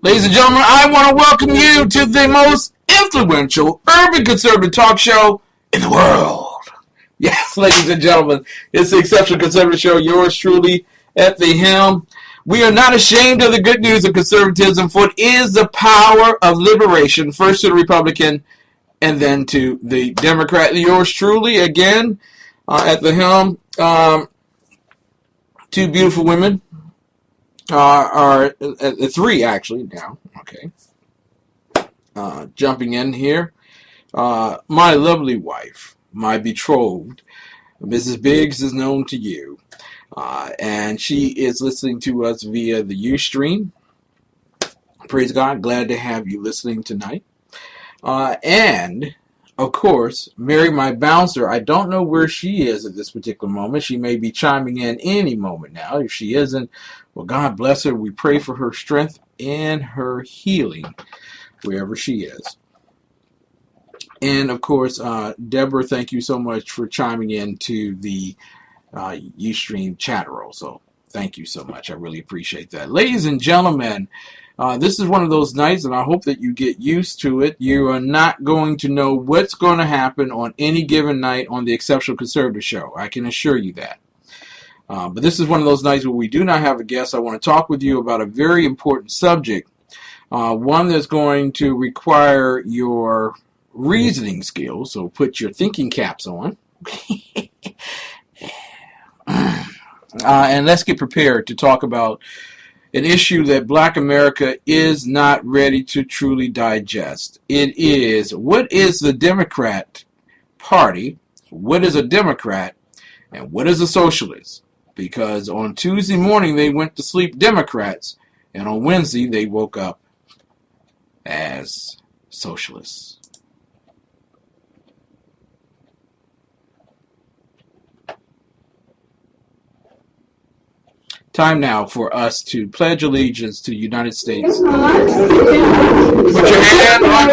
Ladies and gentlemen, I want to welcome you to the most influential urban conservative talk show in the world. Yes, ladies and gentlemen, it's the Exceptional Conservative Show, yours truly at the helm. We are not ashamed of the good news of conservatism, for it is the power of liberation, first to the Republican and then to the Democrat. Yours truly, again, at the helm. Two beautiful women. Are three actually now. Okay. Jumping in here. My lovely wife, my betrothed, Mrs. Biggs, is known to you. And she is listening to us via the Ustream. Praise God. Glad to have you listening tonight. And, of course, Mary, my bouncer, I don't know where she is at this particular moment. She may be chiming in any moment now. If she isn't, well, God bless her. We pray for her strength and her healing wherever she is. And, of course, Deborah, thank you so much for chiming in to the Ustream chat roll. So thank you so much. I really appreciate that. Ladies and gentlemen, this is one of those nights, and I hope that you get used to it. You are not going to know what's going to happen on any given night on the Exceptional Conservative Show. I can assure you that. But this is one of those nights where we do not have a guest. I want to talk with you about a very important subject, one that's going to require your reasoning skills, so put your thinking caps on. And let's get prepared to talk about an issue that Black America is not ready to truly digest. It is, what is the Democrat Party? What is a Democrat? And what is a socialist? Because on Tuesday morning they went to sleep Democrats, and on Wednesday they woke up as socialists. Time now for us to pledge allegiance to the United States. Put your hand on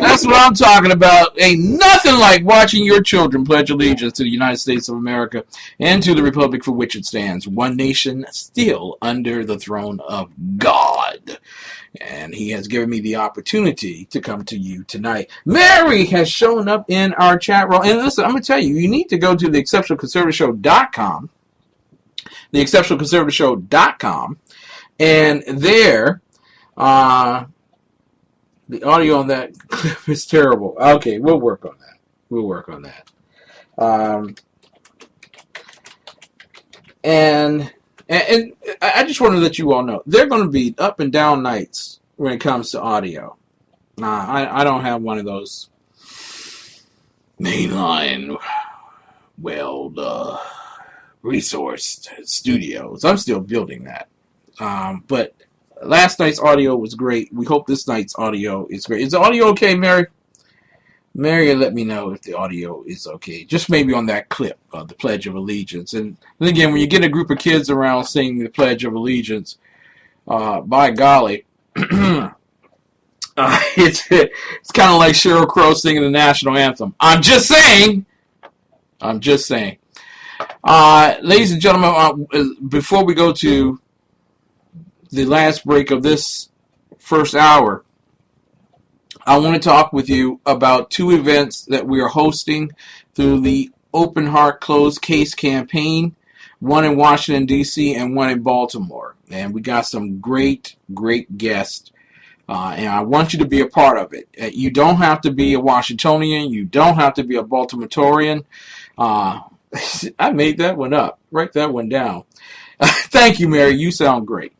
That's what I'm talking about. Ain't nothing like watching your children pledge allegiance to the United States of America and to the republic for which it stands, one nation still under the throne of God. And he has given me the opportunity to come to you tonight. Mary has shown up in our chat room. And listen, I'm going to tell you, you need to go to the exceptionalconservativeshow.com, the exceptionalconservativeshow.com, and there, the audio on that clip is terrible. Okay, we'll work on that. And I just want to let you all know, there are going to be up and down nights when it comes to audio. I don't have one of those mainline, resourced studios. I'm still building that. But Last night's audio was great. We hope this night's audio is great. Is the audio okay, Mary? Mary, let me know if the audio is okay. Just maybe on that clip of the Pledge of Allegiance. And again, when you get a group of kids around singing the Pledge of Allegiance, by golly, it's kind of like Sheryl Crow singing the national anthem. I'm just saying. Ladies and gentlemen, before we go to the last break of this first hour, I want to talk with you about two events that we are hosting through the Open Heart Closed Case campaign, one in Washington, D.C., and one in Baltimore. And we got some great guests, and I want you to be a part of it. You don't have to be a Washingtonian. You don't have to be a Baltimorean. I made that one up. Write that one down. Thank you, Mary. You sound great,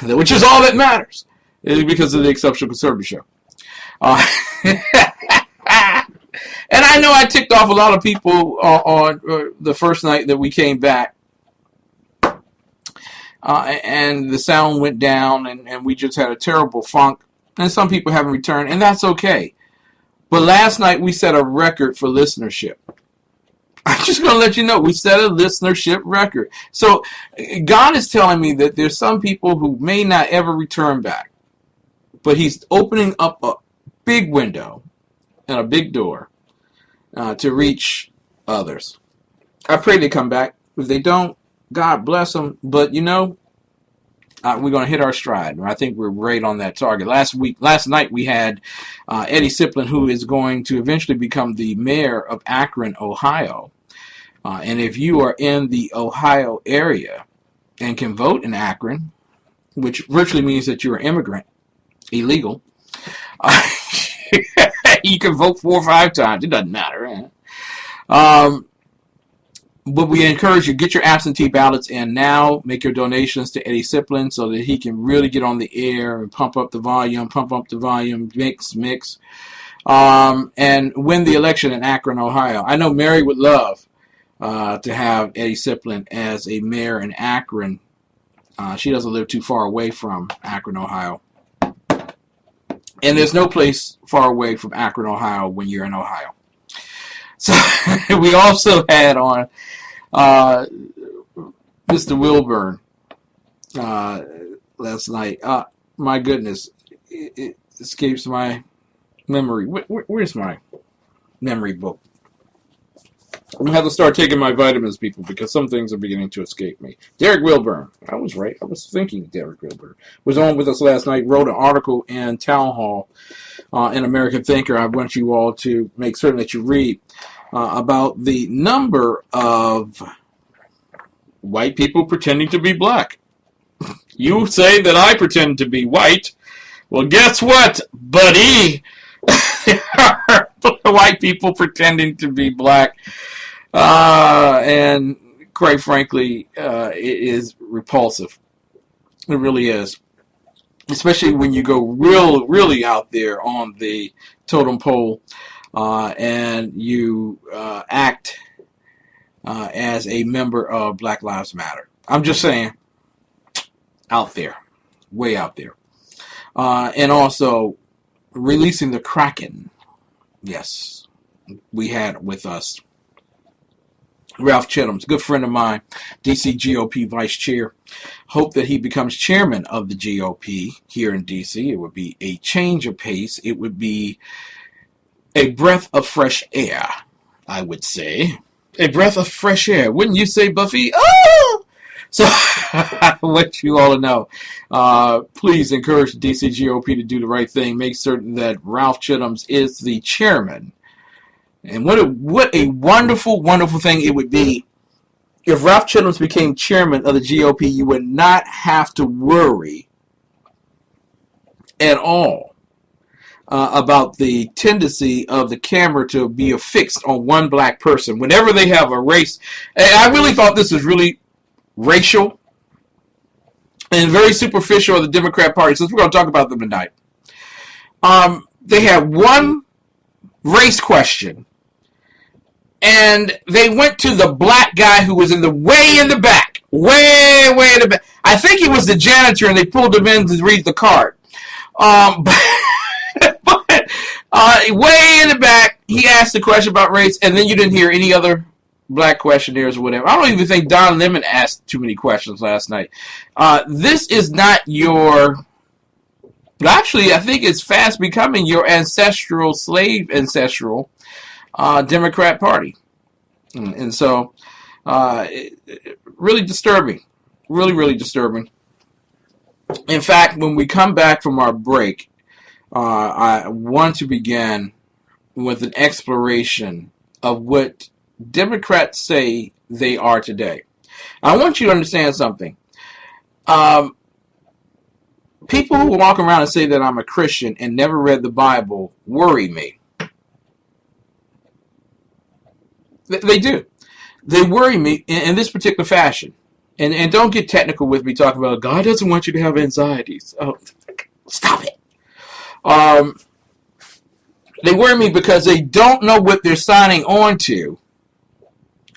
which is all that matters because of the Exceptional Conservative Show. And I know I ticked off a lot of people on the first night that we came back. And the sound went down, and we just had a terrible funk. And some people haven't returned, and that's okay. But last night we set a record for listenership. I'm just going to let you know, we set a listenership record. So God is telling me that there's some people who may not ever return back. But He's opening up a big window and a big door to reach others. I pray they come back. If they don't, God bless them. But we're going to hit our stride. I think we're right on that target. Last night we had Eddie Siplin, who is going to eventually become the mayor of Akron, Ohio. And if you are in the Ohio area and can vote in Akron, which virtually means that you're an immigrant, illegal, you can vote 4 or 5 times. It doesn't matter. But we encourage you, get your absentee ballots in now. Make your donations to Eddie Siplin so that he can really get on the air and pump up the volume, mix. And win the election in Akron, Ohio. I know Mary would love to have Eddie Siplin as a mayor in Akron. She doesn't live too far away from Akron, Ohio. And there's no place far away from Akron, Ohio when you're in Ohio. So we also had on Mr. Wilburn last night. My goodness, it escapes my memory. Where's my memory book? I'm going to have to start taking my vitamins, people, because some things are beginning to escape me. Derek Wilburn. I was right. I was thinking Derek Wilburn was on with us last night, wrote an article in Town Hall in American Thinker. I want you all to make certain that you read about the number of white people pretending to be black. You say that I pretend to be white. Well, guess what, buddy? White people pretending to be black. And quite frankly, it is repulsive. It really is. Especially when you go really out there on the totem pole and you act as a member of Black Lives Matter. I'm just saying, out there, way out there. And also releasing the Kraken. Yes, we had with us Ralph Chittum's, a good friend of mine, D.C. GOP vice chair. Hope that he becomes chairman of the GOP here in D.C. It would be a change of pace. It would be a breath of fresh air, I would say. A breath of fresh air. Wouldn't you say, Buffy? Oh! So I want you all to know. Please encourage the D.C. GOP to do the right thing. Make certain that Ralph Chittum's is the chairman. And what a wonderful, wonderful thing it would be if Ralph Chittum's became chairman of the GOP. You would not have to worry at all about the tendency of the camera to be affixed on one black person whenever they have a race. And I really thought this was really racial and very superficial of the Democrat Party, since we're going to talk about them tonight. They had one race question, and they went to the black guy who was way in the back, way in the back. I think he was the janitor, and they pulled him in to read the card. But way in the back, he asked a question about race, and then you didn't hear any other black questionnaires or whatever. I don't even think Don Lemon asked too many questions last night. This is not your... Actually, I think it's fast becoming your slave ancestral Democrat Party. And so, really disturbing. Really disturbing. In fact, when we come back from our break, I want to begin with an exploration of what Democrats say they are today. I want you to understand something. People who walk around and say that I'm a Christian and never read the Bible worry me. They do. They worry me in this particular fashion. And don't get technical with me talking about God doesn't want you to have anxieties. Oh, stop it. They worry me because they don't know what they're signing on to,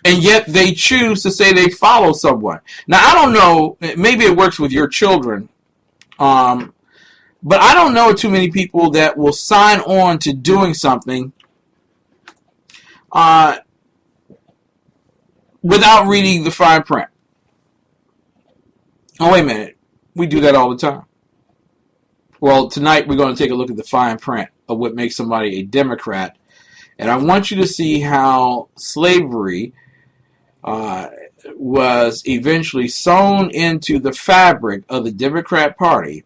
and yet they choose to say they follow someone. Now, I don't know. Maybe it works with your children. But I don't know too many people that will sign on to doing something without reading the fine print. Oh, wait a minute. We do that all the time. Well, tonight we're going to take a look at the fine print of what makes somebody a Democrat. And I want you to see how slavery was eventually sewn into the fabric of the Democrat Party,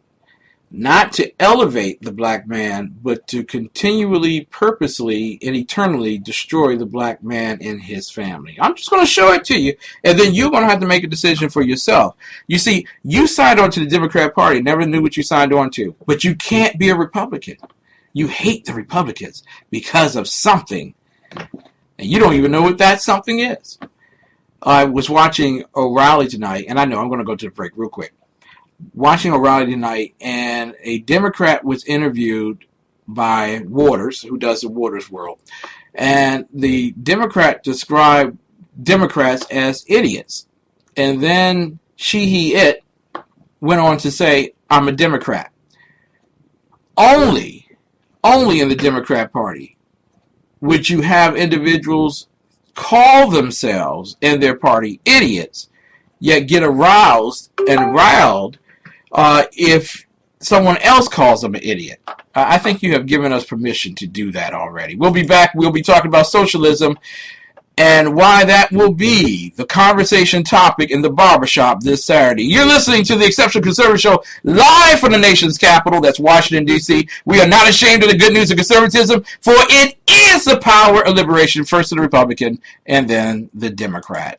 not to elevate the black man, but to continually, purposely, and eternally destroy the black man and his family. I'm just going to show it to you, and then you're going to have to make a decision for yourself. You see, you signed on to the Democrat Party, never knew what you signed on to, but you can't be a Republican. You hate the Republicans because of something, and you don't even know what that something is. I was watching O'Reilly tonight, and I know I'm going to go to the break real quick. Watching O'Reilly tonight, and a Democrat was interviewed by Waters, who does the Waters World, and the Democrat described Democrats as idiots, and then it went on to say, I'm a Democrat. Only in the Democrat Party would you have individuals call themselves and their party idiots, yet get aroused and riled if someone else calls them an idiot. I think you have given us permission to do that already. We'll be back. We'll be talking about socialism and why that will be the conversation topic in the barbershop this Saturday. You're listening to the Exceptional Conservative Show live from the nation's capital. That's Washington, D.C. We are not ashamed of the good news of conservatism, for it is the power of liberation, first to the Republican and then the Democrat.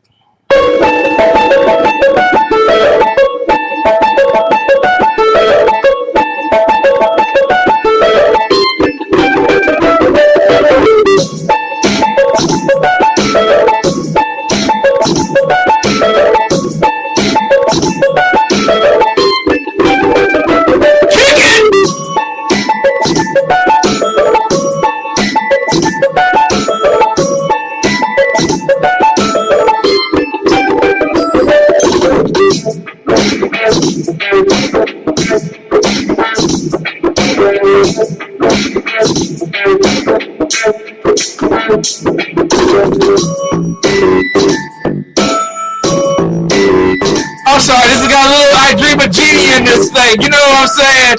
I'm sorry, this has got a little I Dream of Genie in this thing. You know what I'm saying?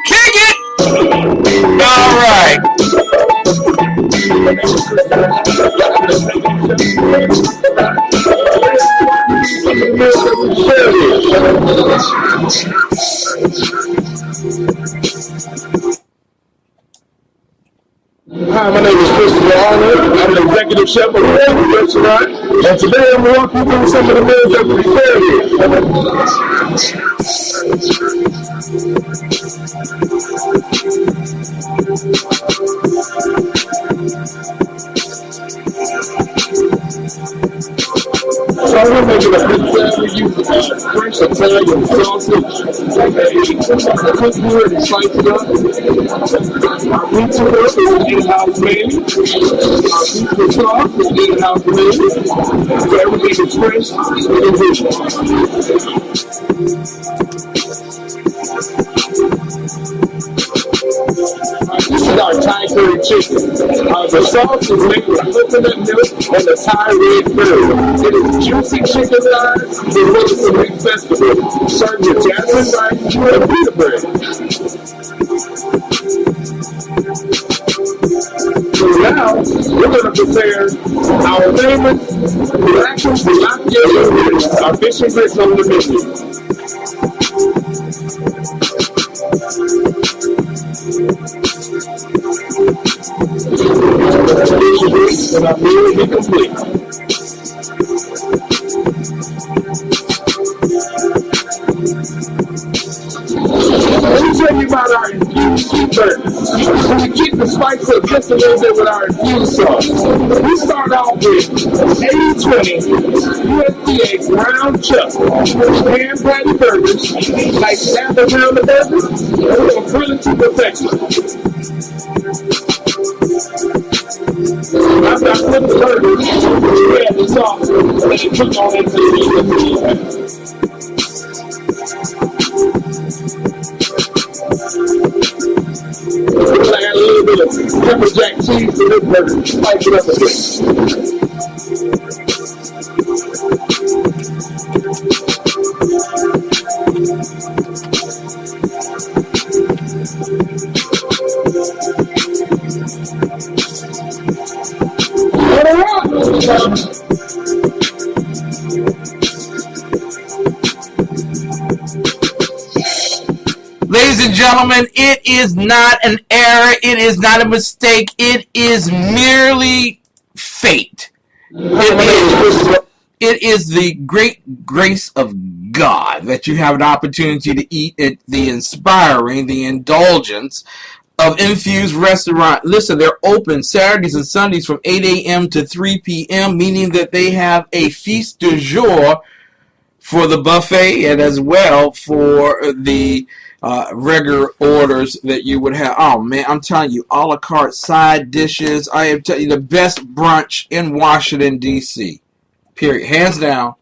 Kick it! All right. Hi, my name is Christopher Arnold. I'm the executive chef of the Raven Restaurant, and today I'm walking through some of the meals that we serve here. So I'm going to make it a big salad. We use the fresh Italian sausage, cooked good and sliced it up. Our pizza is in-house made. Our pizza sauce is in-house made. So everything is fresh and delicious. This is our Thai curry chicken. The sauce is made with coconut milk and the Thai red curry. It is juicy chicken thighs with what is a mixed festival, served with jasmine rice and pita bread. So now, we're going to prepare our famous miraculous tilapia ribs, our fish and grits on the menu. And I'm really incomplete. Let me tell you about our infused sweet burgers. We keep the spice up just a little bit with our infused sauce. We start off with 80-20 USDA ground chuck hand patty burgers, like snap around the burger, and we're going to grill it to perfection. After I flip the burgers, we add the sauce and then cook on it until it's we're going to add a little bit of pepper jack cheese to this burger, spice it up a bit. Ladies and gentlemen, it is not an error. It is not a mistake. It is merely fate. It is the great grace of God that you have an opportunity to eat at the inspiring, the indulgence of Infused Restaurant. Listen, they're open Saturdays and Sundays from 8 a.m. to 3 p.m., meaning that they have a feast du jour for the buffet and as well for the regular orders that you would have. Oh man, I'm telling you, a la carte side dishes. I am telling you, the best brunch in Washington, D.C. Period. Hands down.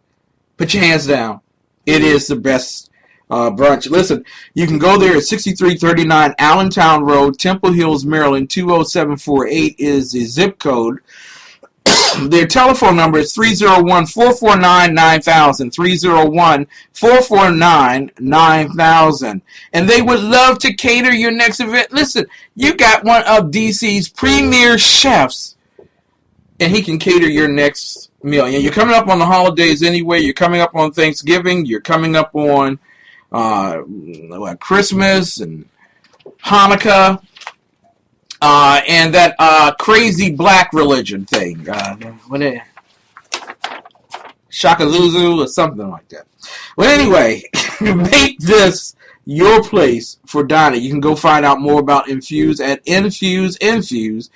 Put your hands down. It is the best brunch. Listen, you can go there at 6339 Allentown Road, Temple Hills, Maryland. 20748 is the zip code. Their telephone number is 301-449-9000, 301-449-9000. And they would love to cater your next event. Listen, you got one of DC's premier chefs, and he can cater your next meal. And you're coming up on the holidays anyway. You're coming up on Thanksgiving. You're coming up on Christmas and Hanukkah. And that crazy black religion thing. Shakalulu or something like that. Well, anyway, make this your place for dining. You can go find out more about Infuse at infuse.com.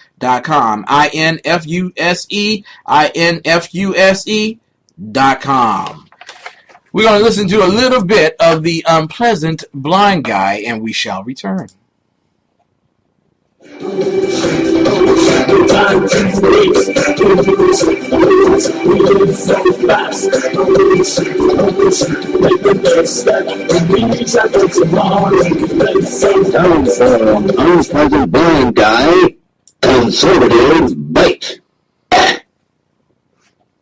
infuse.com. We're going to listen to a little bit of The Unpleasant Blind Guy, and we shall return. Time to waste. We live so fast. Make the next step. We reach out to tomorrow. Time for Unpleasant Blind Guy. Conservative Bite.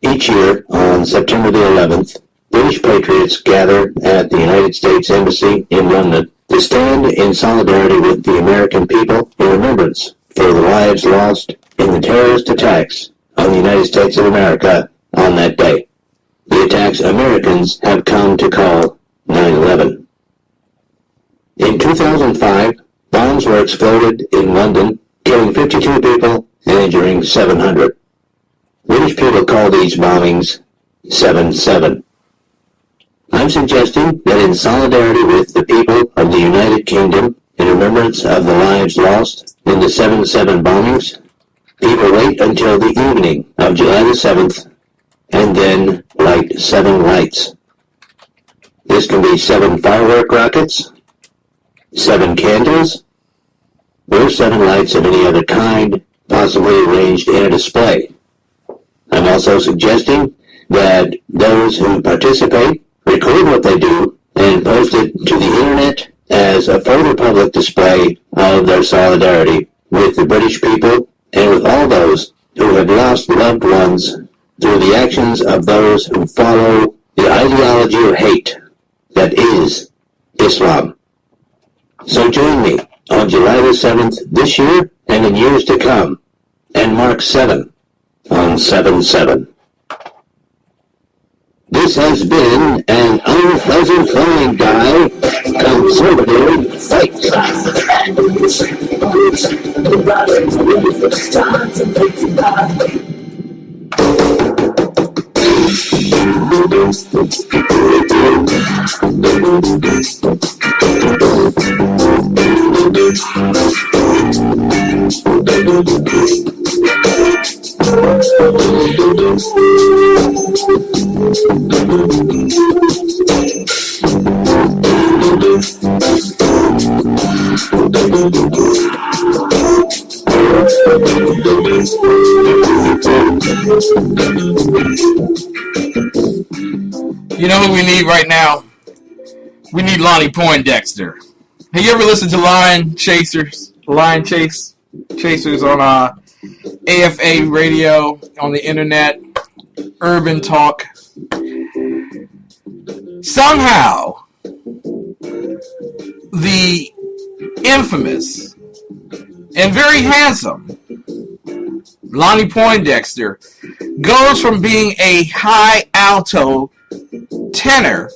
Each year on September the 11th, British patriots gather at the United States Embassy in London to stand in solidarity with the American people in remembrance for the lives lost in the terrorist attacks on the United States of America on that day. The attacks Americans have come to call 9/11. In 2005, bombs were exploded in London, killing 52 people and injuring 700. British people call these bombings 7/7. I'm suggesting that in solidarity with the people of the United Kingdom, in remembrance of the lives lost in the 7/7 bombings, people wait until the evening of July the 7th and then light 7 lights. This can be 7 firework rockets, 7 candles, or 7 lights of any other kind, possibly arranged in a display. I'm also suggesting that those who participate record what they do and post it to the internet as a further public display of their solidarity with the British people and with all those who have lost loved ones through the actions of those who follow the ideology of hate that is Islam. So join me on July the 7th this year and in years to come, and mark 7 on 7/7. This has been an unpleasant flying guy, conservative fight. You know who we need right now? We need Lonnie Poindexter. Have you ever listened to Lion Chasers? Lion Chasers on AFA radio, on the internet, Urban Talk. Somehow, the infamous and very handsome Lonnie Poindexter goes from being a high alto tenor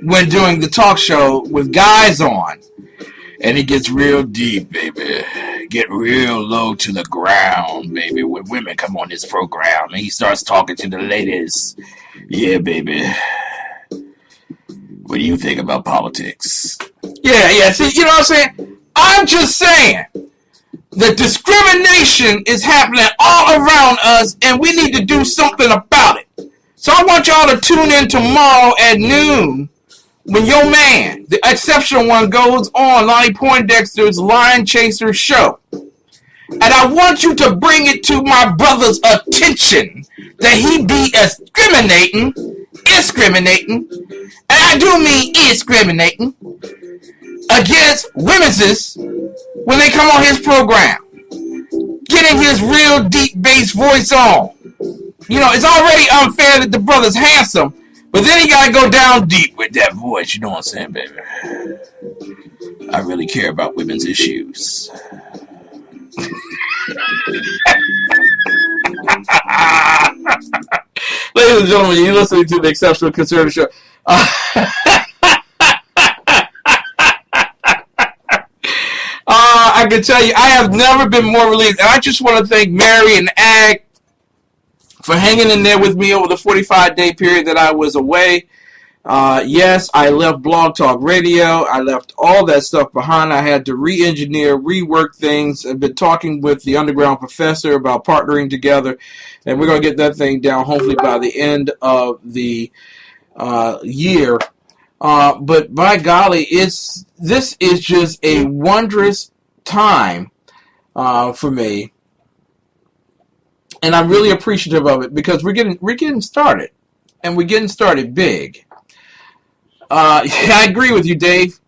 when doing the talk show with guys on, and he gets real deep, baby. Get real low to the ground, baby, when women come on this program, and he starts talking to the ladies. Yeah, baby. What do you think about politics? Yeah, see, you know what I'm saying? I'm just saying that discrimination is happening all around us, and we need to do something about it. So I want y'all to tune in tomorrow at noon when your man, the exceptional one, goes on Lonnie Poindexter's Lion Chaser show. And I want you to bring it to my brother's attention that he be discriminating, and I do mean discriminating, against women's when they come on his program, getting his real deep bass voice on. You know, it's already unfair that the brother's handsome, but then he gotta go down deep with that voice, you know what I'm saying, baby? I really care about women's issues. Ladies and gentlemen, you're listening to the Exceptional Conservative Show. I can tell you, I have never been more relieved. And I just want to thank Mary and Ag for hanging in there with me over the 45-day period that I was away. Yes, I left Blog Talk Radio. I left all that stuff behind. I had to re-engineer, rework things. I've been talking with the Underground Professor about partnering together. And we're going to get that thing down hopefully by the end of the year. But by golly, this is just a wondrous time for me, and I'm really appreciative of it because we're getting started, and we're getting started big. Yeah, I agree with you, Dave.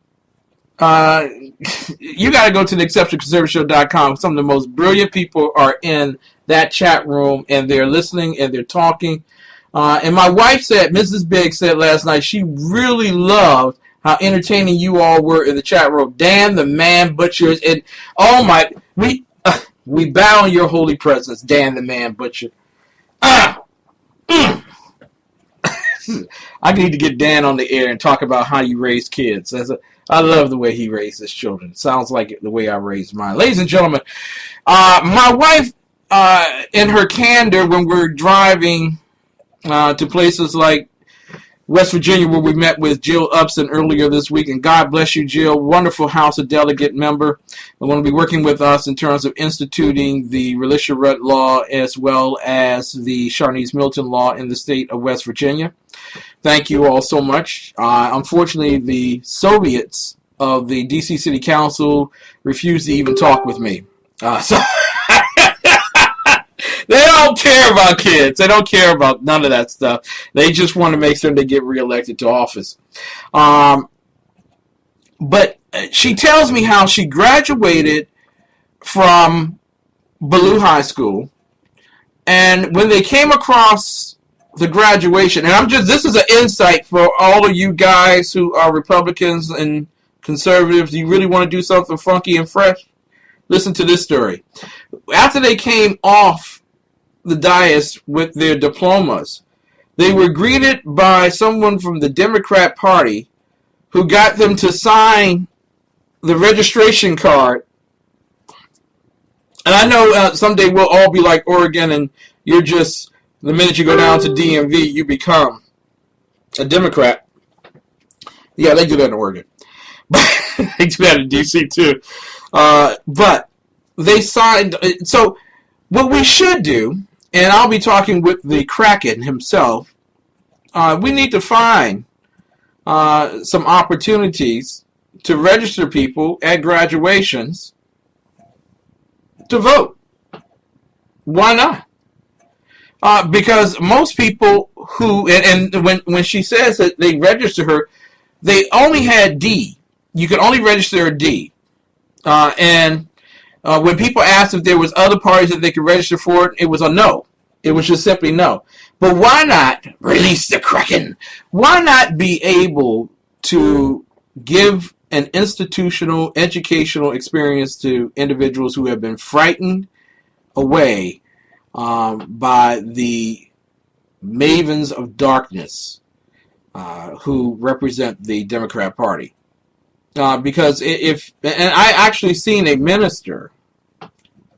You got to go to the exceptionalconservativeshow.com. Some of the most brilliant people are in that chat room, and they're listening and they're talking. And my wife said, Mrs. Biggs said last night, she really loved how entertaining you all were in the chat room. Dan, the man butcher, and oh my, we bow in your holy presence, Dan, the man butcher. I need to get Dan on the air and talk about how you raise kids. I love the way he raises children. Sounds like the way I raised mine. Ladies and gentlemen, my wife, in her candor when we're driving to places like West Virginia, where we met with Jill Upson earlier this week. And God bless you, Jill. Wonderful House of Delegate member. They want to be working with us in terms of instituting the Relish Charette law as well as the Sharnice Milton law in the state of West Virginia. Thank you all so much. Unfortunately, the Soviets of the D.C. City Council refused to even talk with me. So they don't care about kids. They don't care about none of that stuff. They just want to make sure they get reelected to office. But she tells me how she graduated from Ballou High School, and when they came across the graduation, and this is an insight for all of you guys who are Republicans and conservatives. You really want to do something funky and fresh? Listen to this story. After they came off the dais with their diplomas, they were greeted by someone from the Democrat Party who got them to sign the registration card. And I know someday we'll all be like Oregon, and you're just, the minute you go down to DMV, you become a Democrat. Yeah, they do that in Oregon. But they do that in D.C. too. But they signed. So what we should do, and I'll be talking with the Kraken himself, we need to find some opportunities to register people at graduations to vote. Why not? Because most people who, and when she says that they register her, they only had D. You could only register a D. And when people asked if there was other parties that they could register for, it was a no. It was just simply no. But why not release the Kraken? Why not be able to give an institutional educational experience to individuals who have been frightened away by the mavens of darkness who represent the Democrat Party? Because and I actually seen a minister,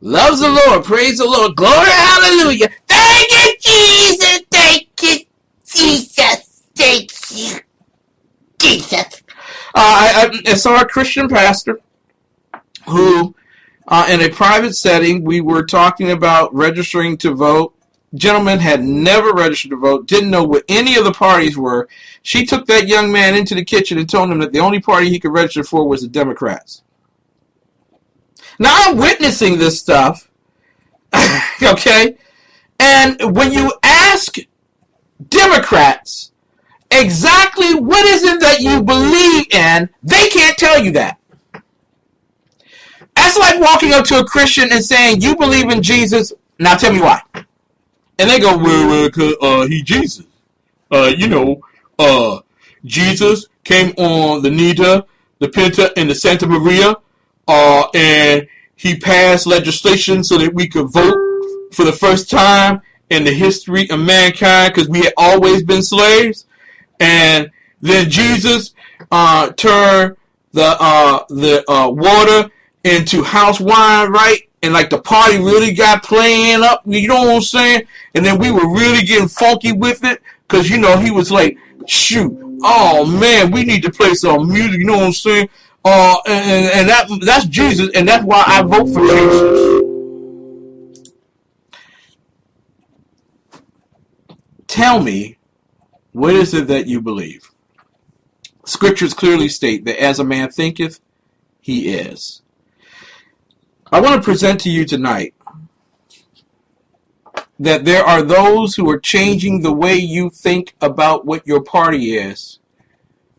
loves the Lord, praise the Lord, glory, hallelujah, thank you, Jesus, thank you, Jesus, thank you, Jesus. I saw a Christian pastor who, in a private setting, we were talking about registering to vote. Gentleman had never registered to vote, didn't know what any of the parties were. She took that young man into the kitchen and told him that the only party he could register for was the Democrats. Now, I'm witnessing this stuff, okay? And when you ask Democrats exactly what is it that you believe in, they can't tell you that. That's like walking up to a Christian and saying, you believe in Jesus, now tell me why. And they go, well, cause he Jesus. Jesus came on the Nita, the Pinta, and the Santa Maria, and he passed legislation so that we could vote for the first time in the history of mankind because we had always been slaves. And then Jesus turned the water into house wine, right? And like the party really got playing up, you know what I'm saying? And then we were really getting funky with it because, he was like, shoot, oh man, we need to play some music, you know what I'm saying? And that's Jesus, and that's why I vote for Jesus. Tell me, what is it that you believe? Scriptures clearly state that as a man thinketh, he is. I want to present to you tonight that there are those who are changing the way you think about what your party is,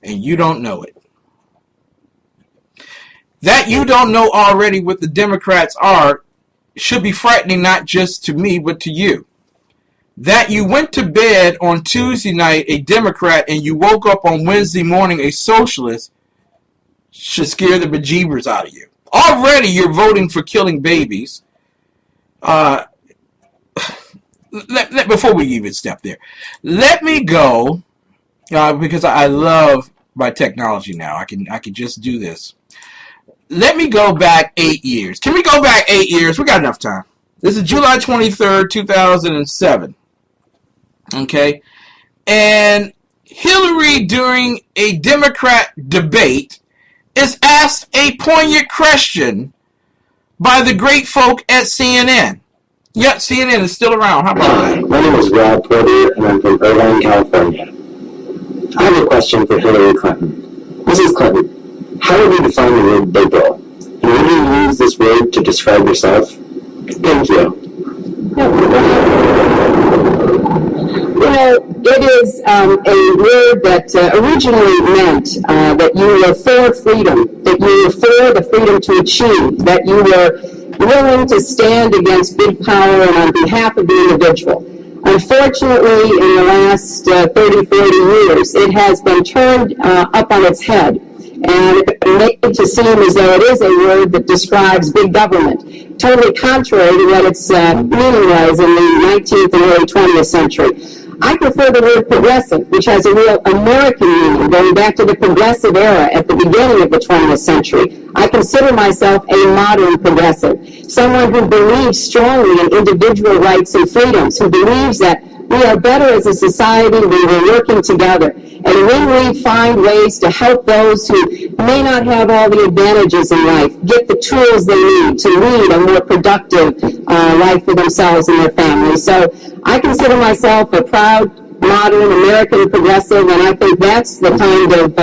and you don't know it. That you don't know already what the Democrats are should be frightening not just to me, but to you. That you went to bed on Tuesday night a Democrat and you woke up on Wednesday morning a socialist should scare the bejeebers out of you. Already you're voting for killing babies. Before we even step there, let me go, because I love my technology now. I can just do this. Let me go back 8 years. Can we go back 8 years? We got enough time. This is July 23rd, 2007. Okay? And Hillary, during a Democrat debate, is asked a poignant question by the great folk at CNN. Yep, CNN is still around. How about that? My name is Rob Porter, and I'm from Irvine, California. I have a question for Hillary Clinton. Mrs. Clinton, how would you define the word liberal? And would you use this word to describe yourself? Thank you. Well, it is a word that originally meant that you were for freedom, that you were for the freedom to achieve, that you were willing to stand against big power and on behalf of the individual. Unfortunately, in the last 30, 40 years, it has been turned up on its head and made to seem as though it is a word that describes big government, totally contrary to what its meaning was in the 19th and early 20th century. I prefer the word progressive, which has a real American meaning, going back to the progressive era at the beginning of the 20th century. I consider myself a modern progressive, someone who believes strongly in individual rights and freedoms, who believes that we are better as a society when we're working together. And when we find ways to help those who may not have all the advantages in life get the tools they need to lead a more productive life for themselves and their families. So I consider myself a proud, modern, American progressive, and I think that's the kind of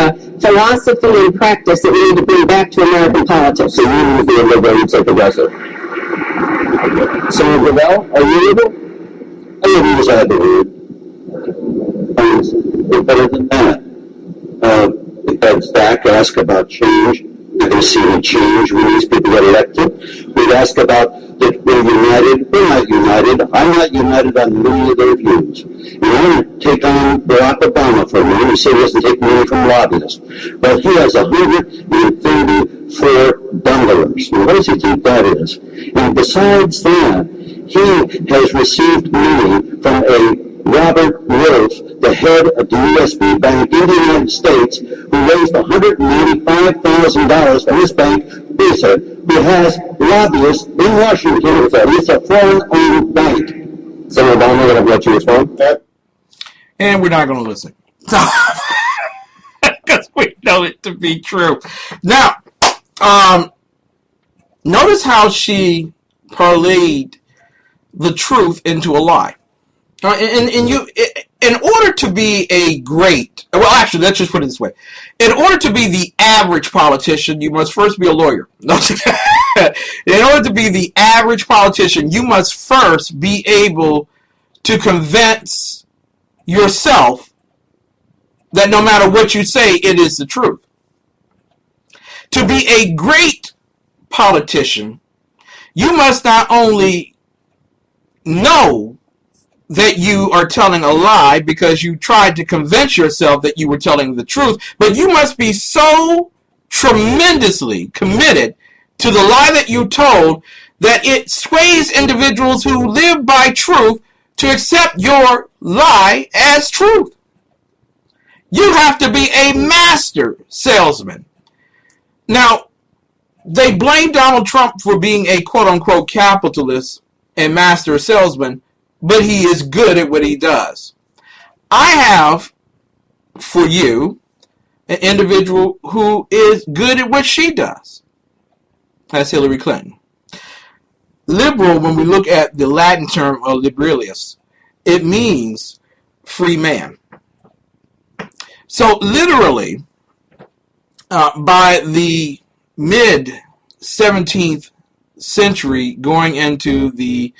philosophy and practice that we need to bring back to American politics. So you would be a liberal, you'd say progressive. Senator Gravel, are you liberal? I would use that word. It's better than that. If Zach asked about change, you're going to see any change when these people get elected. We'd ask about that we're united. We're not united. I'm not united on many of their views. And I want to take on Barack Obama for a minute. He said he doesn't take money from lobbyists. But he has 134 bunglers. Now, what does he think that is? And besides that, he has received money from a Robert Wolf, the head of the USB Bank in the United States, who raised $195,000 from this bank, who has lobbyists in Washington. It's a foreign-owned bank. Senator Obama, going to let you respond? And we're not going to listen. Because we know it to be true. Now, notice how she parlayed the truth into a lie. And you, in order to be a great, well, actually, let's just put it this way. In order to be the average politician, you must first be a lawyer. In order to be the average politician, you must first be able to convince yourself that no matter what you say, it is the truth. To be a great politician, you must not only know that you are telling a lie because you tried to convince yourself that you were telling the truth, but you must be so tremendously committed to the lie that you told that it sways individuals who live by truth to accept your lie as truth. You have to be a master salesman. Now, they blame Donald Trump for being a quote-unquote capitalist and master salesman, but he is good at what he does. I have, for you, an individual who is good at what she does. That's Hillary Clinton. Liberal, when we look at the Latin term of liberalis, it means free man. So literally, by the mid-17th century, going into the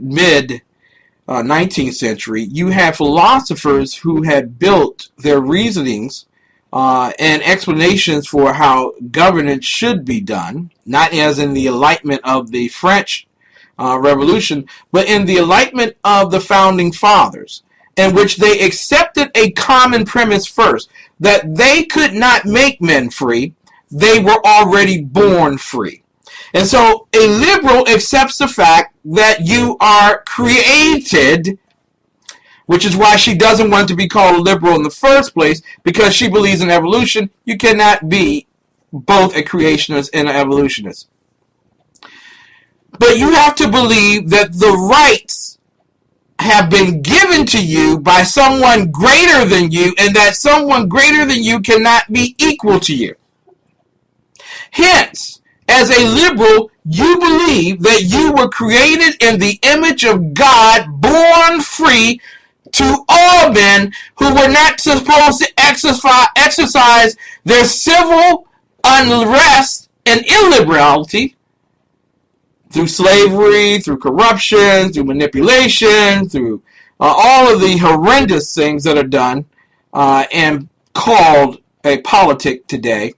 mid-19th century, you had philosophers who had built their reasonings and explanations for how governance should be done, not as in the enlightenment of the French Revolution, but in the enlightenment of the Founding Fathers, in which they accepted a common premise first, that they could not make men free, they were already born free. And so a liberal accepts the fact that you are created, which is why she doesn't want to be called a liberal in the first place, because she believes in evolution. You cannot be both a creationist and an evolutionist. But you have to believe that the rights have been given to you by someone greater than you, and that someone greater than you cannot be equal to you. Hence, as a liberal, you believe that you were created in the image of God, born free to all men who were not supposed to exercise their civil unrest and illiberality through slavery, through corruption, through manipulation, through all of the horrendous things that are done and called a politic today.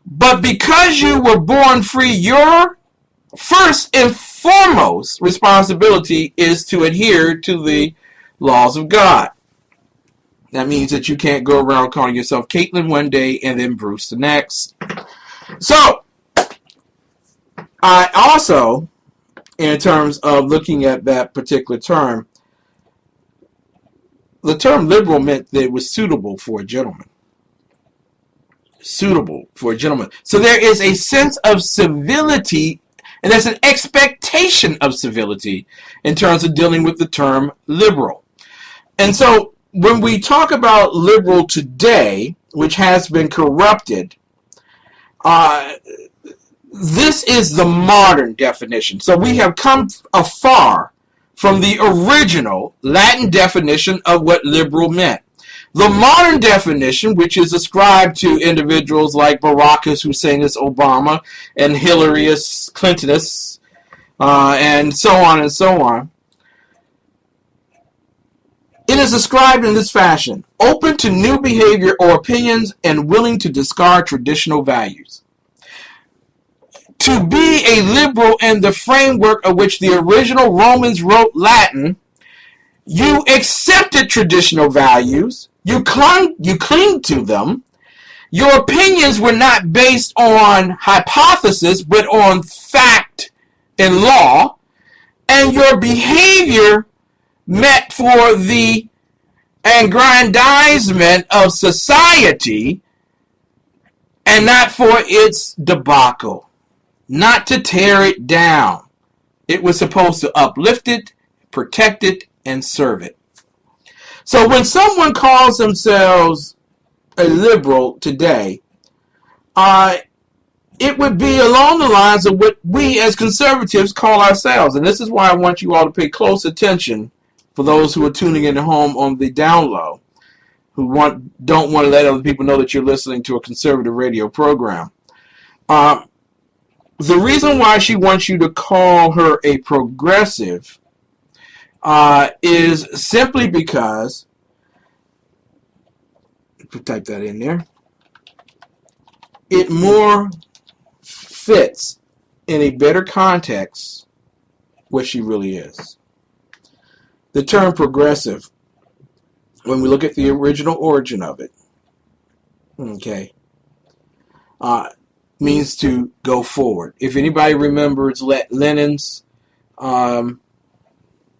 But because you were born free, your first and foremost responsibility is to adhere to the laws of God. That means that you can't go around calling yourself Caitlin one day and then Bruce the next. So, I also, in terms of looking at that particular term, the term liberal meant that it was suitable for a gentleman. Suitable for a gentleman. So there is a sense of civility, and there's an expectation of civility in terms of dealing with the term liberal. And so when we talk about liberal today, which has been corrupted, this is the modern definition. So we have come afar from the original Latin definition of what liberal meant. The modern definition, which is ascribed to individuals like Baracus Husseinis Obama and Hillary Clintonus, and so on, it is ascribed in this fashion: open to new behavior or opinions and willing to discard traditional values. To be a liberal in the framework of which the original Romans wrote Latin, you accepted traditional values, you cling to them, your opinions were not based on hypothesis but on fact and law, and your behavior met for the aggrandizement of society and not for its debacle. Not to tear it down. It was supposed to uplift it, protect it, and serve it. So when someone calls themselves a liberal today, it would be along the lines of what we as conservatives call ourselves. And this is why I want you all to pay close attention for those who are tuning in at home on the down low, who don't want to let other people know that you're listening to a conservative radio program. The reason why she wants you to call her a progressive is simply because, type that in there, it more fits in a better context what she really is. The term progressive, when we look at the original origin of it, okay, means to go forward. If anybody remembers Lenin's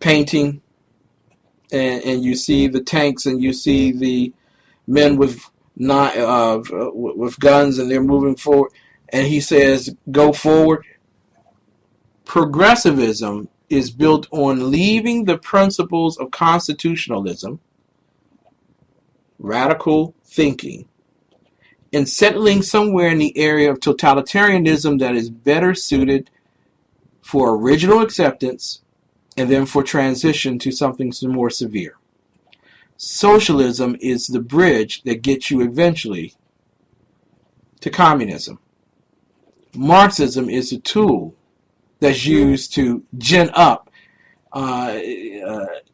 painting, and you see the tanks and you see the men with guns and they're moving forward, and he says, go forward. Progressivism is built on leaving the principles of constitutionalism, radical thinking, and settling somewhere in the area of totalitarianism that is better suited for original acceptance and then for transition to something more severe. Socialism is the bridge that gets you eventually to communism. Marxism is a tool that's used to gin up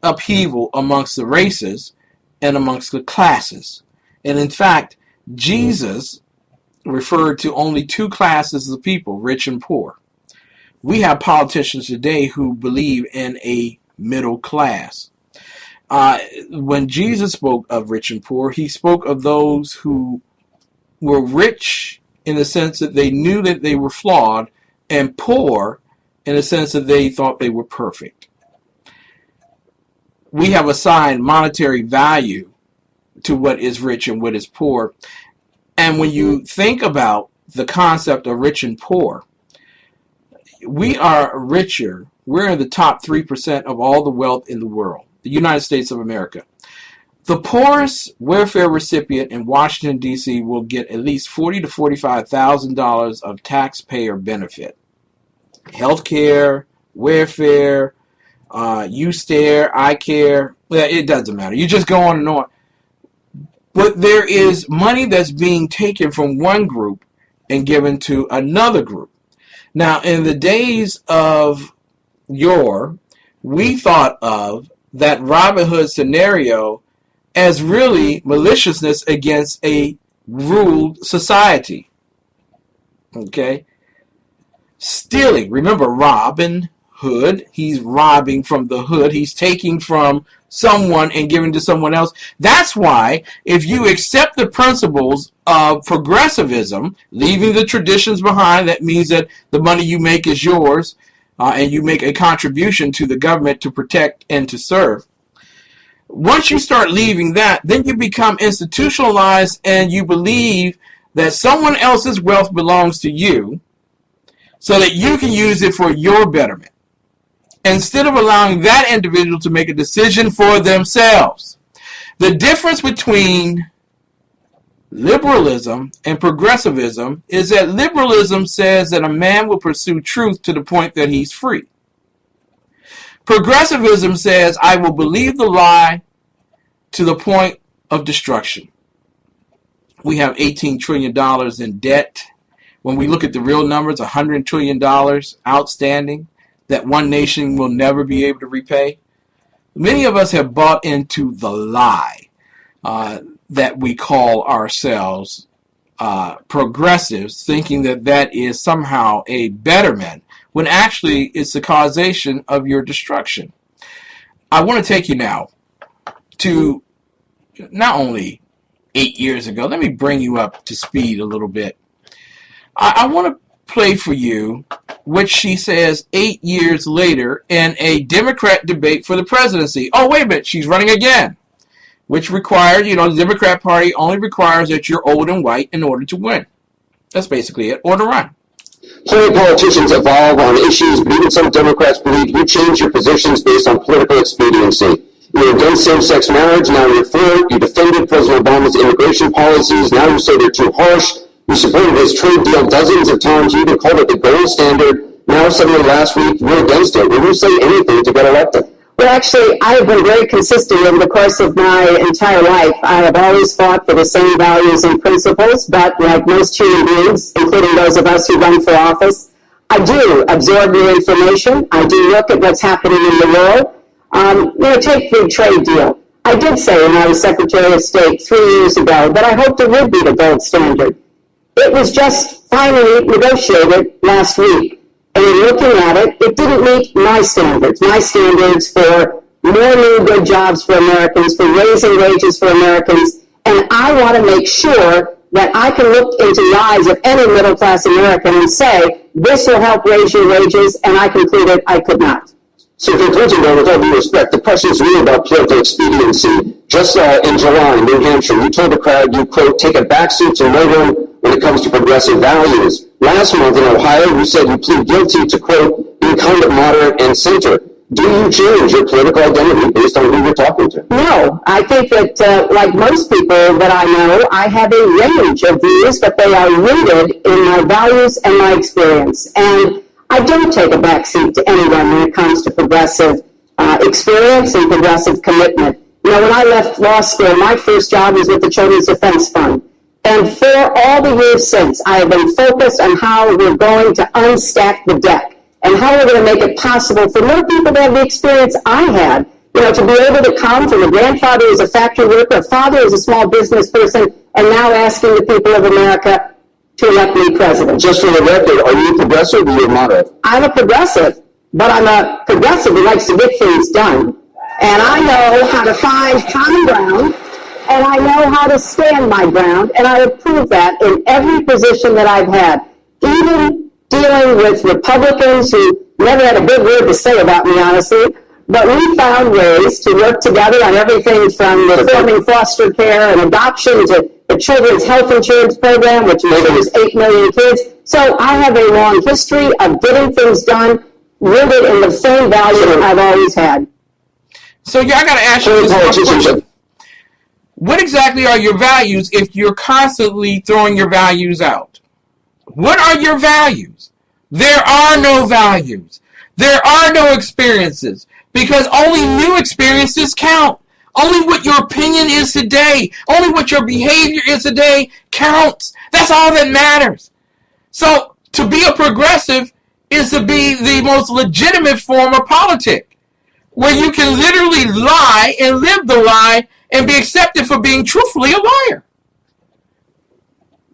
upheaval amongst the races and amongst the classes. And in fact, Jesus referred to only two classes of people, rich and poor. We have politicians today who believe in a middle class. When Jesus spoke of rich and poor, he spoke of those who were rich in the sense that they knew that they were flawed, and poor in the sense that they thought they were perfect. We have assigned monetary value to what is rich and what is poor. And when you think about the concept of rich and poor, we are richer we're in the top 3% of all the wealth in the world, the United States of America. The poorest welfare recipient in Washington, D.C. will get at least $40,000 to $45,000 of taxpayer benefit. Healthcare, welfare, USTARE, iCare, it doesn't matter. You just go on and on. But there is money that's being taken from one group and given to another group. Now, in the days of yore, we thought of that Robin Hood scenario as really maliciousness against a ruled society. Okay? Stealing. Remember, Robin Hood, he's robbing from the hood. He's taking from someone and giving to someone else. That's why if you accept the principles of progressivism, leaving the traditions behind, that means that the money you make is yours, and you make a contribution to the government to protect and to serve. Once you start leaving that, then you become institutionalized and you believe that someone else's wealth belongs to you so that you can use it for your betterment, instead of allowing that individual to make a decision for themselves. The difference between liberalism and progressivism is that liberalism says that a man will pursue truth to the point that he's free. Progressivism says, I will believe the lie to the point of destruction. We have $18 trillion in debt. When we look at the real numbers, $100 trillion outstanding that one nation will never be able to repay. Many of us have bought into the lie that we call ourselves progressives, thinking that that is somehow a betterment, when actually it's the causation of your destruction. I want to take you now to not only 8 years ago. Let me bring you up to speed a little bit. I want to play for you what she says 8 years later in a Democrat debate for the presidency. Oh, wait a minute, she's running again, which required, the Democrat Party only requires that you're old and white in order to win. That's basically it, or to run. Plenty politicians evolve on issues, but even some Democrats believe you change your positions based on political expediency. You're against same-sex marriage, now you're for it. You defended President Obama's immigration policies, now you say they're too harsh. You supported his trade deal dozens of times, you even called it the gold standard. Now suddenly last week, you're against it. Will you say anything to get elected? Well, actually, I have been very consistent over the course of my entire life. I have always fought for the same values and principles, but like most human beings, including those of us who run for office, I do absorb new information. I do look at what's happening in the world. Take the trade deal. I did say when I was Secretary of State 3 years ago that I hoped it would be the gold standard. It was just finally negotiated last week. And in looking at it, it didn't meet my standards for more new good jobs for Americans, for raising wages for Americans. And I want to make sure that I can look into the eyes of any middle-class American and say, this will help raise your wages, and I concluded I could not. So concluding, though, with all due respect, the question is really about political expediency. Just in July in New Hampshire, you told the crowd you, quote, take a backseat to no one when it comes to progressive values. Last month in Ohio, you said you plead guilty to, quote, being kind of moderate and center. Do you change your political identity based on who you're talking to? No, I think that, like most people that I know, I have a range of views, but they are rooted in my values and my experience. And I don't take a backseat to anyone when it comes to progressive experience and progressive commitment. When I left law school, my first job was with the Children's Defense Fund. And for all the years since, I have been focused on how we're going to unstack the deck and how we're going to make it possible for more people to have the experience I had, to be able to come from a grandfather who's a factory worker, a father who's a small business person, and now asking the people of America to elect me president. Just for the record, are you a progressive or are you a moderate? I'm a progressive, but I'm a progressive who likes to get things done. And I know how to find common ground, and I know how to stand my ground, and I have proved that in every position that I've had, even dealing with Republicans who never had a good word to say about me, honestly, but we found ways to work together on everything from reforming foster care and adoption to the Children's Health Insurance Program, which insures 8 million kids. So I have a long history of getting things done rooted in the same value that I've always had. So yeah, I got to ask you this question. What exactly are your values if you're constantly throwing your values out? What are your values? There are no values. There are no experiences because only new experiences count. Only what your opinion is today, only what your behavior is today counts. That's all that matters. So to be a progressive is to be the most legitimate form of politics, where you can literally lie and live the lie and be accepted for being truthfully a liar.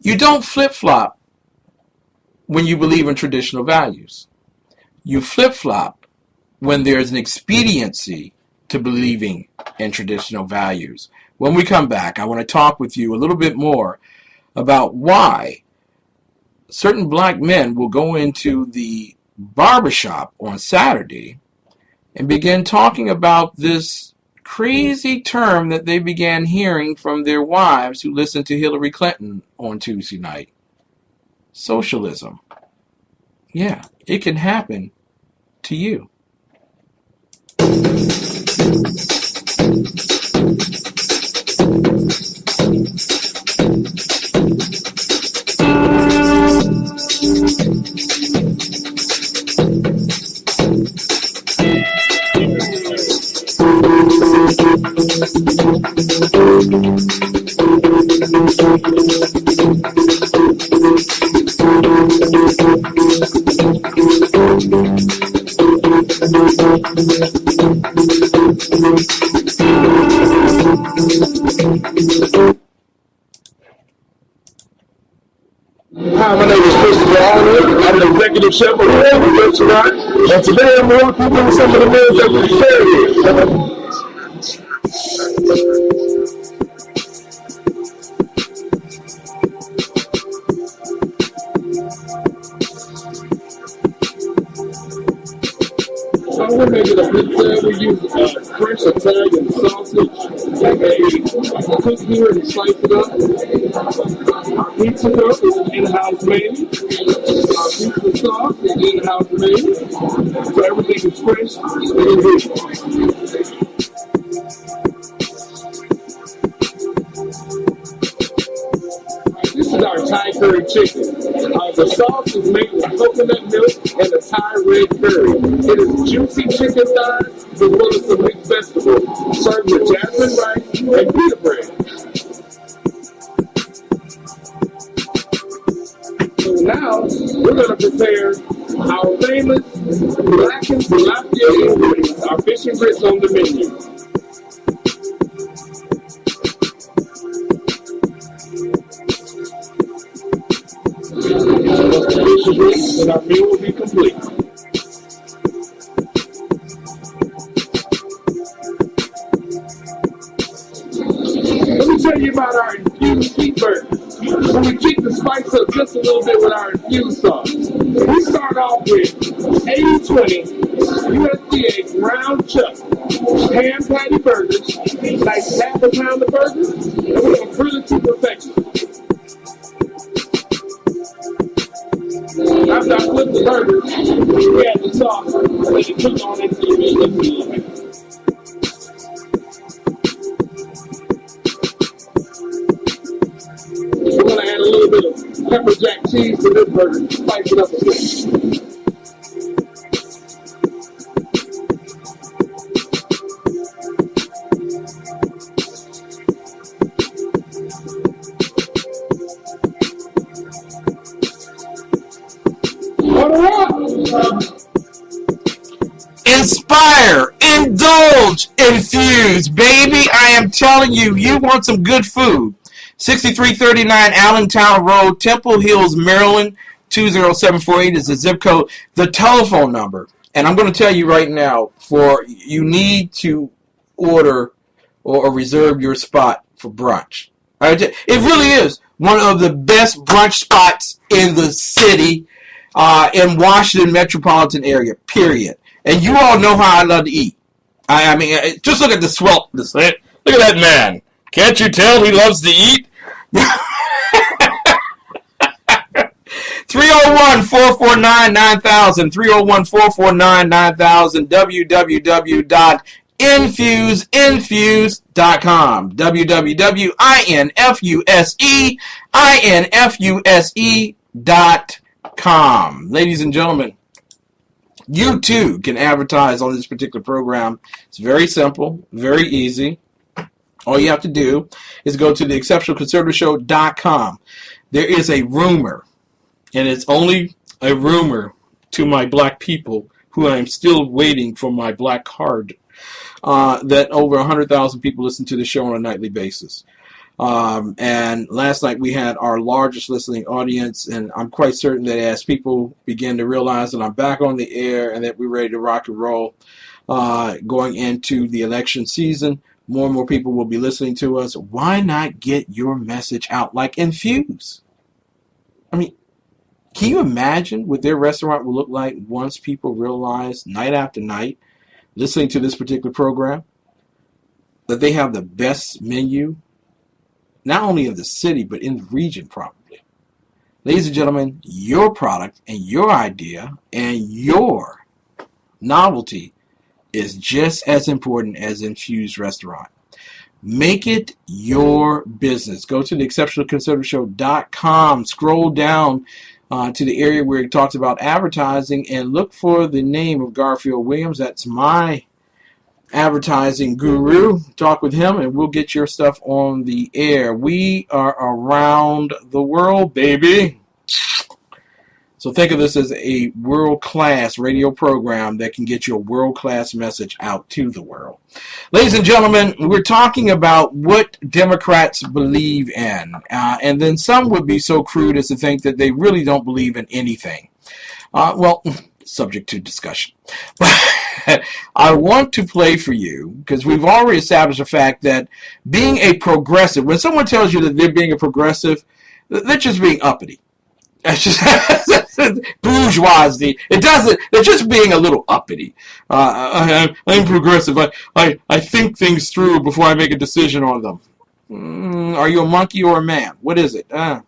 You don't flip-flop when you believe in traditional values. You flip-flop when there's an expediency to believing in traditional values. When we come back, I want to talk with you a little bit more about why certain black men will go into the barbershop on Saturday and begin talking about this crazy term that they began hearing from their wives who listened to Hillary Clinton on Tuesday night. Socialism. Yeah, it can happen to you. Hi, my name is Christopher Arnold. I'm the executive chef of the restaurant, and today I'm going to walk you through some of the meals that we share here. So we're making a pizza. We use fresh Italian sausage, cook here and slice it up. Our pizza cup is in-house made. Our pizza sauce is in-house made. So everything is fresh and good. This is our Thai curry chicken. The sauce is made with coconut milk and a Thai red curry. It is juicy chicken thighs as well as some mixed vegetables, served with jasmine rice and pita bread. So now we're going to prepare our famous blackened tilapia wings, our fish and grits on the menu. And our meal will be complete. Let me tell you about our infused beef burgers. So we keep the spice up just a little bit with our infused sauce. We start off with 80-20 USDA ground chuck ham patty burgers, like half a pound of burgers, and we're going to grill it to perfection. After I flip the burgers, we add the sauce and then cook on it until it looks good. We're going to add a little bit of pepper jack cheese to this burger to spice it up a bit. Inspire, indulge, infuse. Baby, I am telling you, you want some good food. 6339 Allentown Road, Temple Hills, Maryland, 20748 is the zip code. The telephone number, and I'm going to tell you right now, you need to order or reserve your spot for brunch. It really is one of the best brunch spots in the city, in Washington metropolitan area, period. And you all know how I love to eat. I mean, just look at the swell. Look at that man. Can't you tell he loves to eat? 301-888-9300. 301-449-9000, 301-449-9000, www.infuseinfuse.com, www.infuseinfuse.com. Ladies and gentlemen, you too can advertise on this particular program. It's very simple, very easy. All you have to do is go to theexceptionalconservatorshow.com. There is a rumor, and it's only a rumor to my black people who I'm still waiting for my black card, that over 100,000 people listen to the show on a nightly basis. And last night we had our largest listening audience, and I'm quite certain that as people begin to realize that I'm back on the air and that we're ready to rock and roll going into the election season, more and more people will be listening to us. Why not get your message out like Infuse? I mean, can you imagine what their restaurant will look like once people realize night after night, listening to this particular program, that they have the best menu, not only in the city, but in the region probably. Ladies and gentlemen, your product and your idea and your novelty is just as important as Infused Restaurant. Make it your business. Go to theexceptionalconservatorshow.com. Scroll down to the area where it talks about advertising and look for the name of Garfield Williams. That's my advertising guru. Talk with him and we'll get your stuff on the air. We are around the world, baby. So think of this as a world-class radio program that can get your world-class message out to the world. Ladies and gentlemen, we're talking about what Democrats believe in. And then some would be so crude as to think that they really don't believe in anything. Well, subject to discussion. But I want to play for you, because we've already established the fact that being a progressive, when someone tells you that they're being a progressive, they're just being uppity. That's just bourgeoisie. They're just being a little uppity. I'm progressive. I think things through before I make a decision on them. Are you a monkey or a man? What is it? The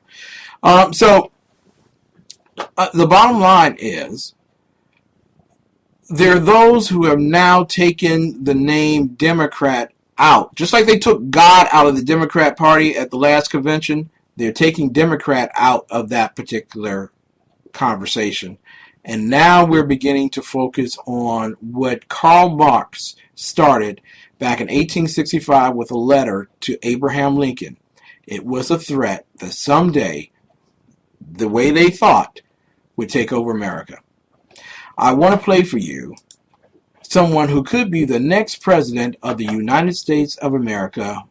bottom line is, there are those who have now taken the name Democrat out. Just like they took God out of the Democrat Party at the last convention, they're taking Democrat out of that particular conversation. And now we're beginning to focus on what Karl Marx started back in 1865 with a letter to Abraham Lincoln. It was a threat that someday, the way they thought, would take over America. I want to play for you someone who could be the next president of the United States of America.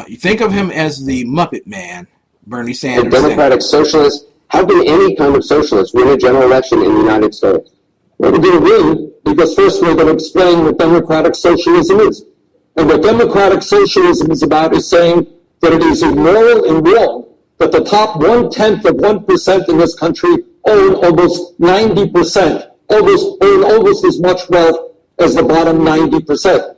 You think of him as the Muppet Man, Bernie Sanders. A democratic socialist. How can any kind of socialist win a general election in the United States? Well, we're going to win because first we're going to explain what democratic socialism is. And what democratic socialism is about is saying that it is immoral and wrong that the top 0.1% in this country own almost 90%, own almost as much wealth as the bottom 90%.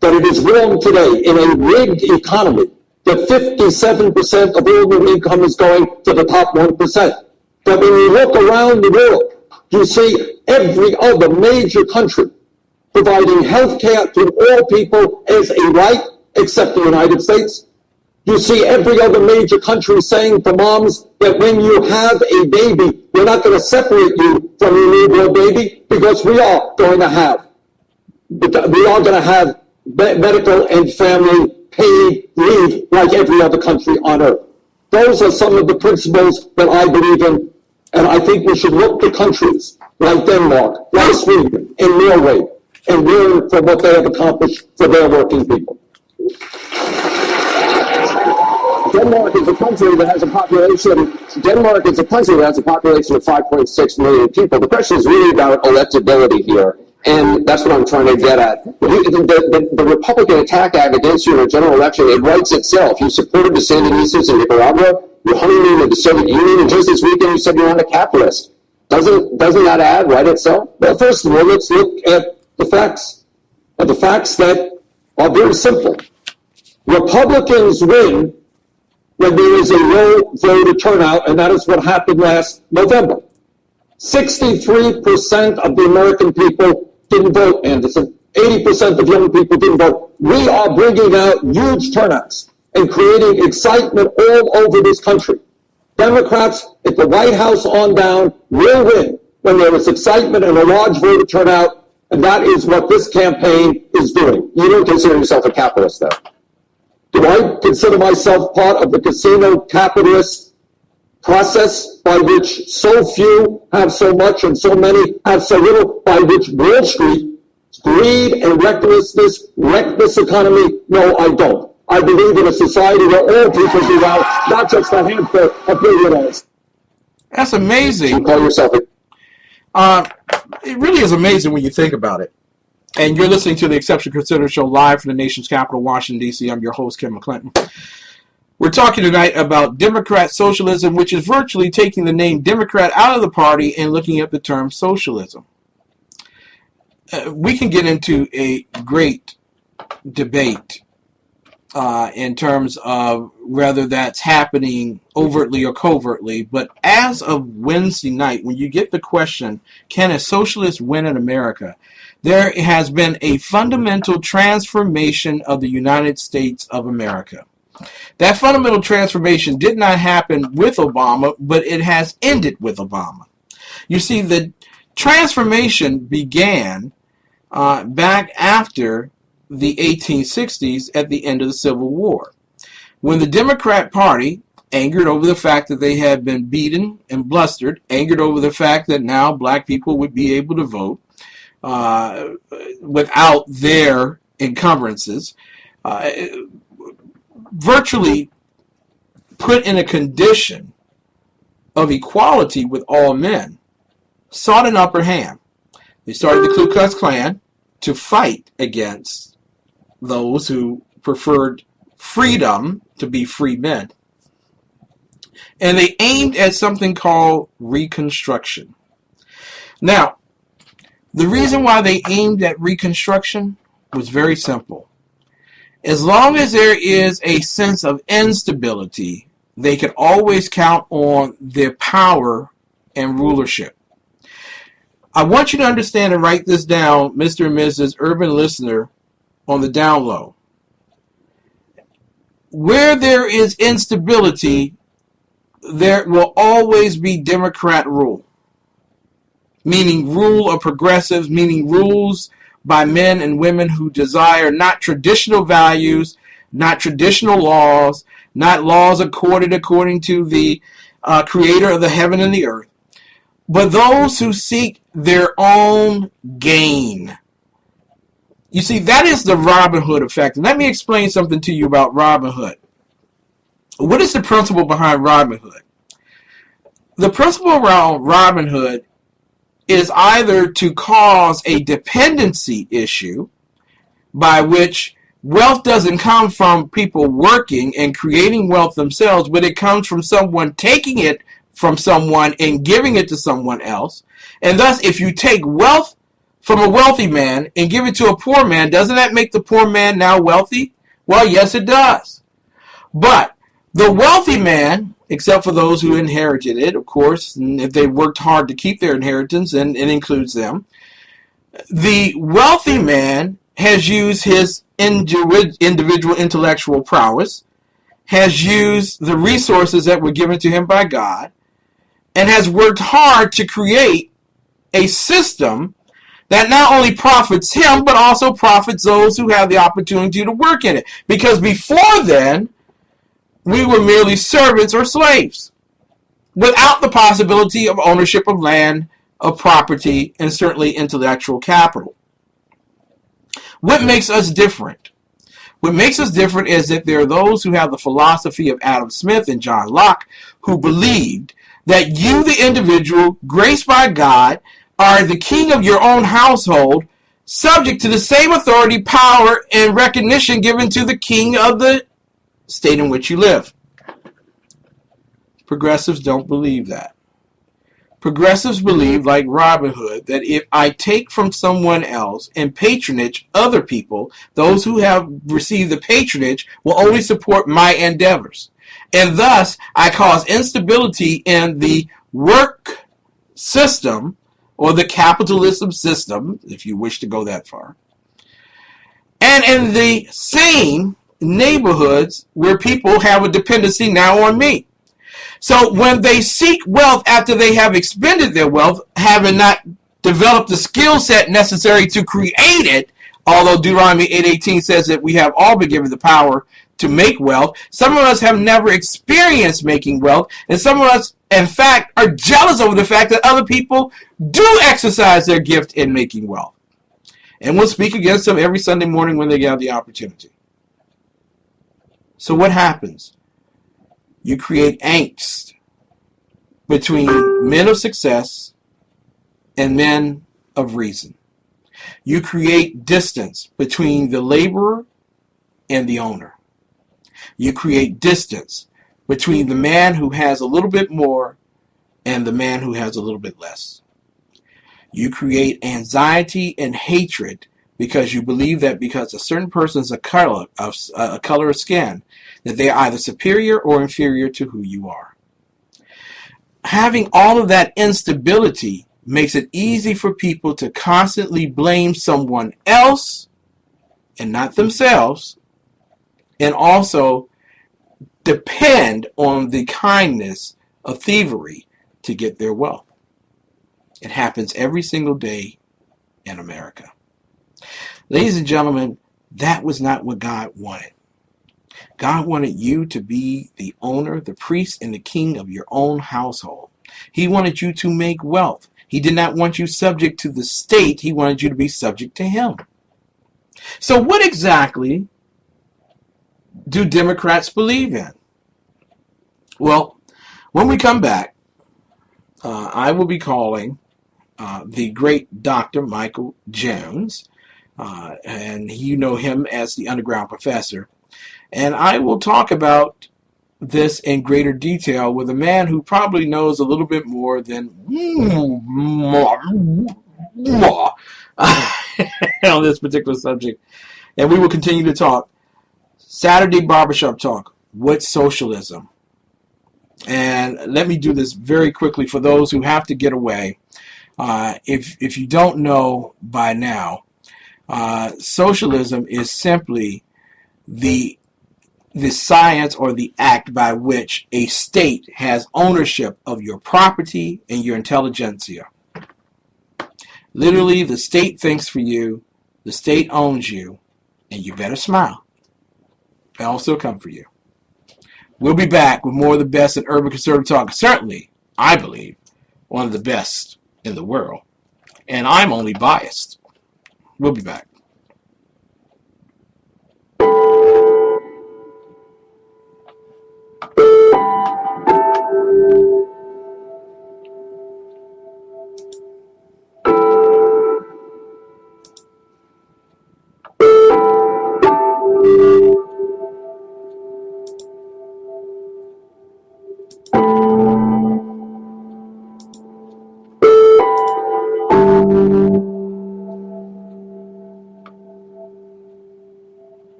That it is wrong today in a rigged economy that 57% of all new income is going to the top 1%. That when you look around the world, you see every other major country providing health care to all people as a right, except the United States. You see every other major country saying to moms that when you have a baby, we're not going to separate you from your newborn baby because we are going to have medical and family paid leave like every other country on earth. Those are some of the principles that I believe in, and I think we should look to countries like Denmark, like Sweden, and Norway, and learn from what they have accomplished for their working people. Denmark is a country that has a population of 5.6 million people. The question is really about electability here. And that's what I'm trying to get at. The Republican Attack Act against you in a general election, it writes itself. You supported the Sandinistas in Nicaragua, your honeymoon with the Soviet Union, and just this weekend you said you're not a capitalist. Doesn't that ad write itself? Well, first of all, let's look at the facts. And the facts that are very simple. Republicans win when there is a low voter turnout, and that is what happened last November. 63% of the American people didn't vote, Anderson. 80% of young people didn't vote. We are bringing out huge turnouts and creating excitement all over this country. Democrats at the White House on down will win when there is excitement and a large voter turnout, and that is what this campaign is doing. You don't consider yourself a capitalist, though. Do I consider myself part of the casino capitalist process by which so few have so much and so many have so little, by which Wall Street, greed and recklessness wreck this economy? No, I don't. I believe in a society where all people do well, not just a handful of billionaires. That's amazing. You call yourself It really is amazing when you think about it. And you're listening to the Exception Considered Show live from the nation's capital, Washington, D.C. I'm your host, Kim McClinton. We're talking tonight about Democrat socialism, which is virtually taking the name Democrat out of the party and looking at the term socialism. We can get into a great debate in terms of whether that's happening overtly or covertly, but as of Wednesday night, when you get the question, can a socialist win in America, there has been a fundamental transformation of the United States of America. That fundamental transformation did not happen with Obama, but it has ended with Obama. You see, the transformation began back after the 1860s at the end of the Civil War, when the Democrat Party, angered over the fact that they had been beaten and blustered, angered over the fact that now black people would be able to vote without their encumbrances, virtually put in a condition of equality with all men, sought an upper hand. They started the Ku Klux Klan to fight against those who preferred freedom to be free men. And they aimed at something called Reconstruction. Now, the reason why they aimed at Reconstruction was very simple. As long as there is a sense of instability, they could always count on their power and rulership. I want you to understand and write this down, Mr. and Mrs. Urban Listener, on the down low. Where there is instability, there will always be Democrat rule. Meaning rule of progressives, meaning rules by men and women who desire not traditional values, not traditional laws, not laws according to the creator of the heaven and the earth, but those who seek their own gain. You see, that is the Robin Hood effect. And let me explain something to you about Robin Hood. What is the principle behind Robin Hood? The principle around Robin Hood is either to cause a dependency issue by which wealth doesn't come from people working and creating wealth themselves, but it comes from someone taking it from someone and giving it to someone else. And thus, if you take wealth from a wealthy man and give it to a poor man, doesn't that make the poor man now wealthy? Well, yes, it does. But the wealthy man, except for those who inherited it, of course, and if they worked hard to keep their inheritance, and it includes them, the wealthy man has used his individual intellectual prowess, has used the resources that were given to him by God, and has worked hard to create a system that not only profits him, but also profits those who have the opportunity to work in it. Because before then, we were merely servants or slaves, without the possibility of ownership of land, of property, and certainly intellectual capital. What makes us different? What makes us different is that there are those who have the philosophy of Adam Smith and John Locke, who believed that you, the individual, graced by God, are the king of your own household, subject to the same authority, power, and recognition given to the king of the state in which you live. Progressives don't believe that. Progressives believe, like Robin Hood, that if I take from someone else and patronage other people, those who have received the patronage will only support my endeavors. And thus, I cause instability in the work system or the capitalism system, if you wish to go that far. And in the same neighborhoods where people have a dependency now on me. So when they seek wealth after they have expended their wealth, having not developed the skill set necessary to create it, although Deuteronomy 8:18 says that we have all been given the power to make wealth, some of us have never experienced making wealth, and some of us, in fact, are jealous over the fact that other people do exercise their gift in making wealth. And we'll speak against them every Sunday morning when they get the opportunity. So what happens? You create angst between men of success and men of reason. You create distance between the laborer and the owner. You create distance between the man who has a little bit more and the man who has a little bit less. You create anxiety and hatred because you believe that because a certain person is a color of skin, that they are either superior or inferior to who you are. Having all of that instability makes it easy for people to constantly blame someone else and not themselves, and also depend on the kindness of thievery to get their wealth. It happens every single day in America. Ladies and gentlemen, that was not what God wanted. God wanted you to be the owner, the priest, and the king of your own household. He wanted you to make wealth. He did not want you subject to the state. He wanted you to be subject to him. So what exactly do Democrats believe in? Well, when we come back, I will be calling the great Dr. Michael Jones, and you know him as the Underground Professor. And I will talk about this in greater detail with a man who probably knows a little bit more than on this particular subject. And we will continue to talk. Saturday Barbershop Talk. What's socialism? And let me do this very quickly for those who have to get away. If you don't know by now, socialism is simply the science or the act by which a state has ownership of your property and your intelligentsia. Literally, the state thinks for you, the state owns you, and you better smile. I'll still come for you. We'll be back with more of the best in urban conservative talk. Certainly, I believe, one of the best in the world. And I'm only biased. We'll be back.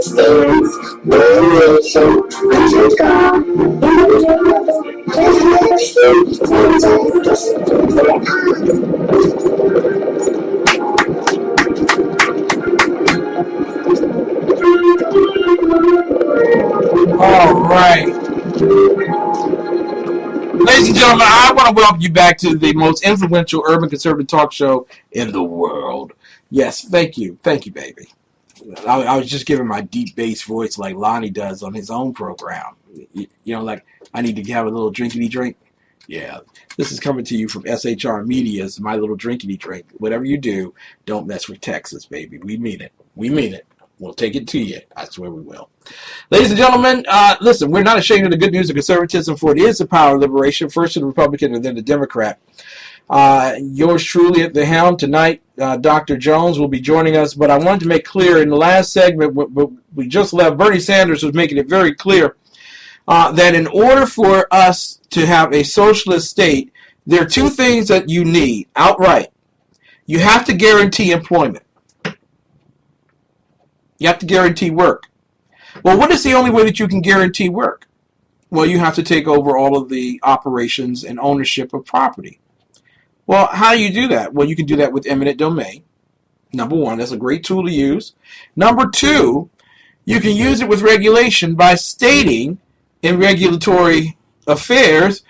Stands one nation under God, indivisible, All right. Ladies and gentlemen, I want to welcome you back to the most influential urban conservative talk show in the world. Yes, thank you. Thank you, baby. I was just giving my deep bass voice like Lonnie does on his own program. You know, like, I need to have a little drinkity drink. Yeah, this is coming to you from SHR Media's My Little Drinkity Drink. Whatever you do, don't mess with Texas, baby. We mean it. We mean it. We'll take it to you. I swear we will. Ladies and gentlemen, listen, we're not ashamed of the good news of conservatism, for it is the power of liberation, first to the Republican and then the Democrat. Yours truly at the helm tonight, Dr. Jones will be joining us, but I wanted to make clear in the last segment, we just left, Bernie Sanders was making it very clear that in order for us to have a socialist state, there are two things that you need outright. You have to guarantee employment. You have to guarantee work. Well, what is the only way that you can guarantee work? Well, you have to take over all of the operations and ownership of property. Well, how do you do that? Well, you can do that with eminent domain. Number one, that's a great tool to use. Number two, you can use it with regulation by stating in regulatory affairs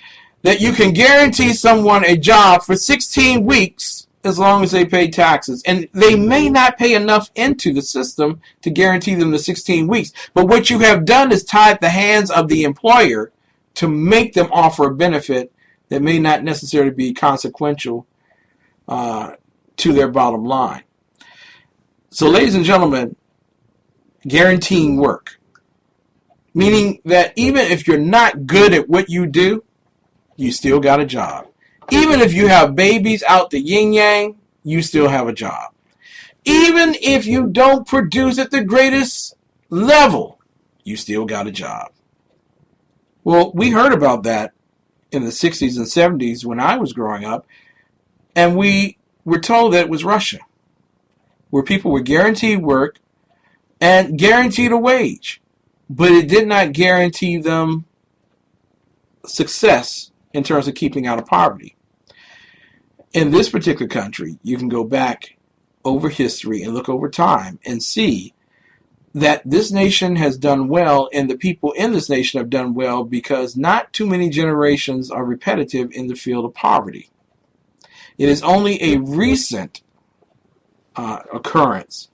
that you can guarantee someone a job for 16 weeks as long as they pay taxes. And they may not pay enough into the system to guarantee them the 16 weeks. But what you have done is tied the hands of the employer to make them offer a benefit that may not necessarily be consequential to their bottom line. So, ladies and gentlemen, guaranteeing work. Meaning that even if you're not good at what you do, you still got a job. Even if you have babies out the yin-yang, you still have a job. Even if you don't produce at the greatest level, you still got a job. Well, we heard about that in the 60s and 70s when I was growing up, and we were told that it was Russia, where people were guaranteed work and guaranteed a wage, but it did not guarantee them success in terms of keeping out of poverty. In this particular country, you can go back over history and look over time and see that this nation has done well, and the people in this nation have done well because not too many generations are repetitive in the field of poverty. It is only a recent occurrence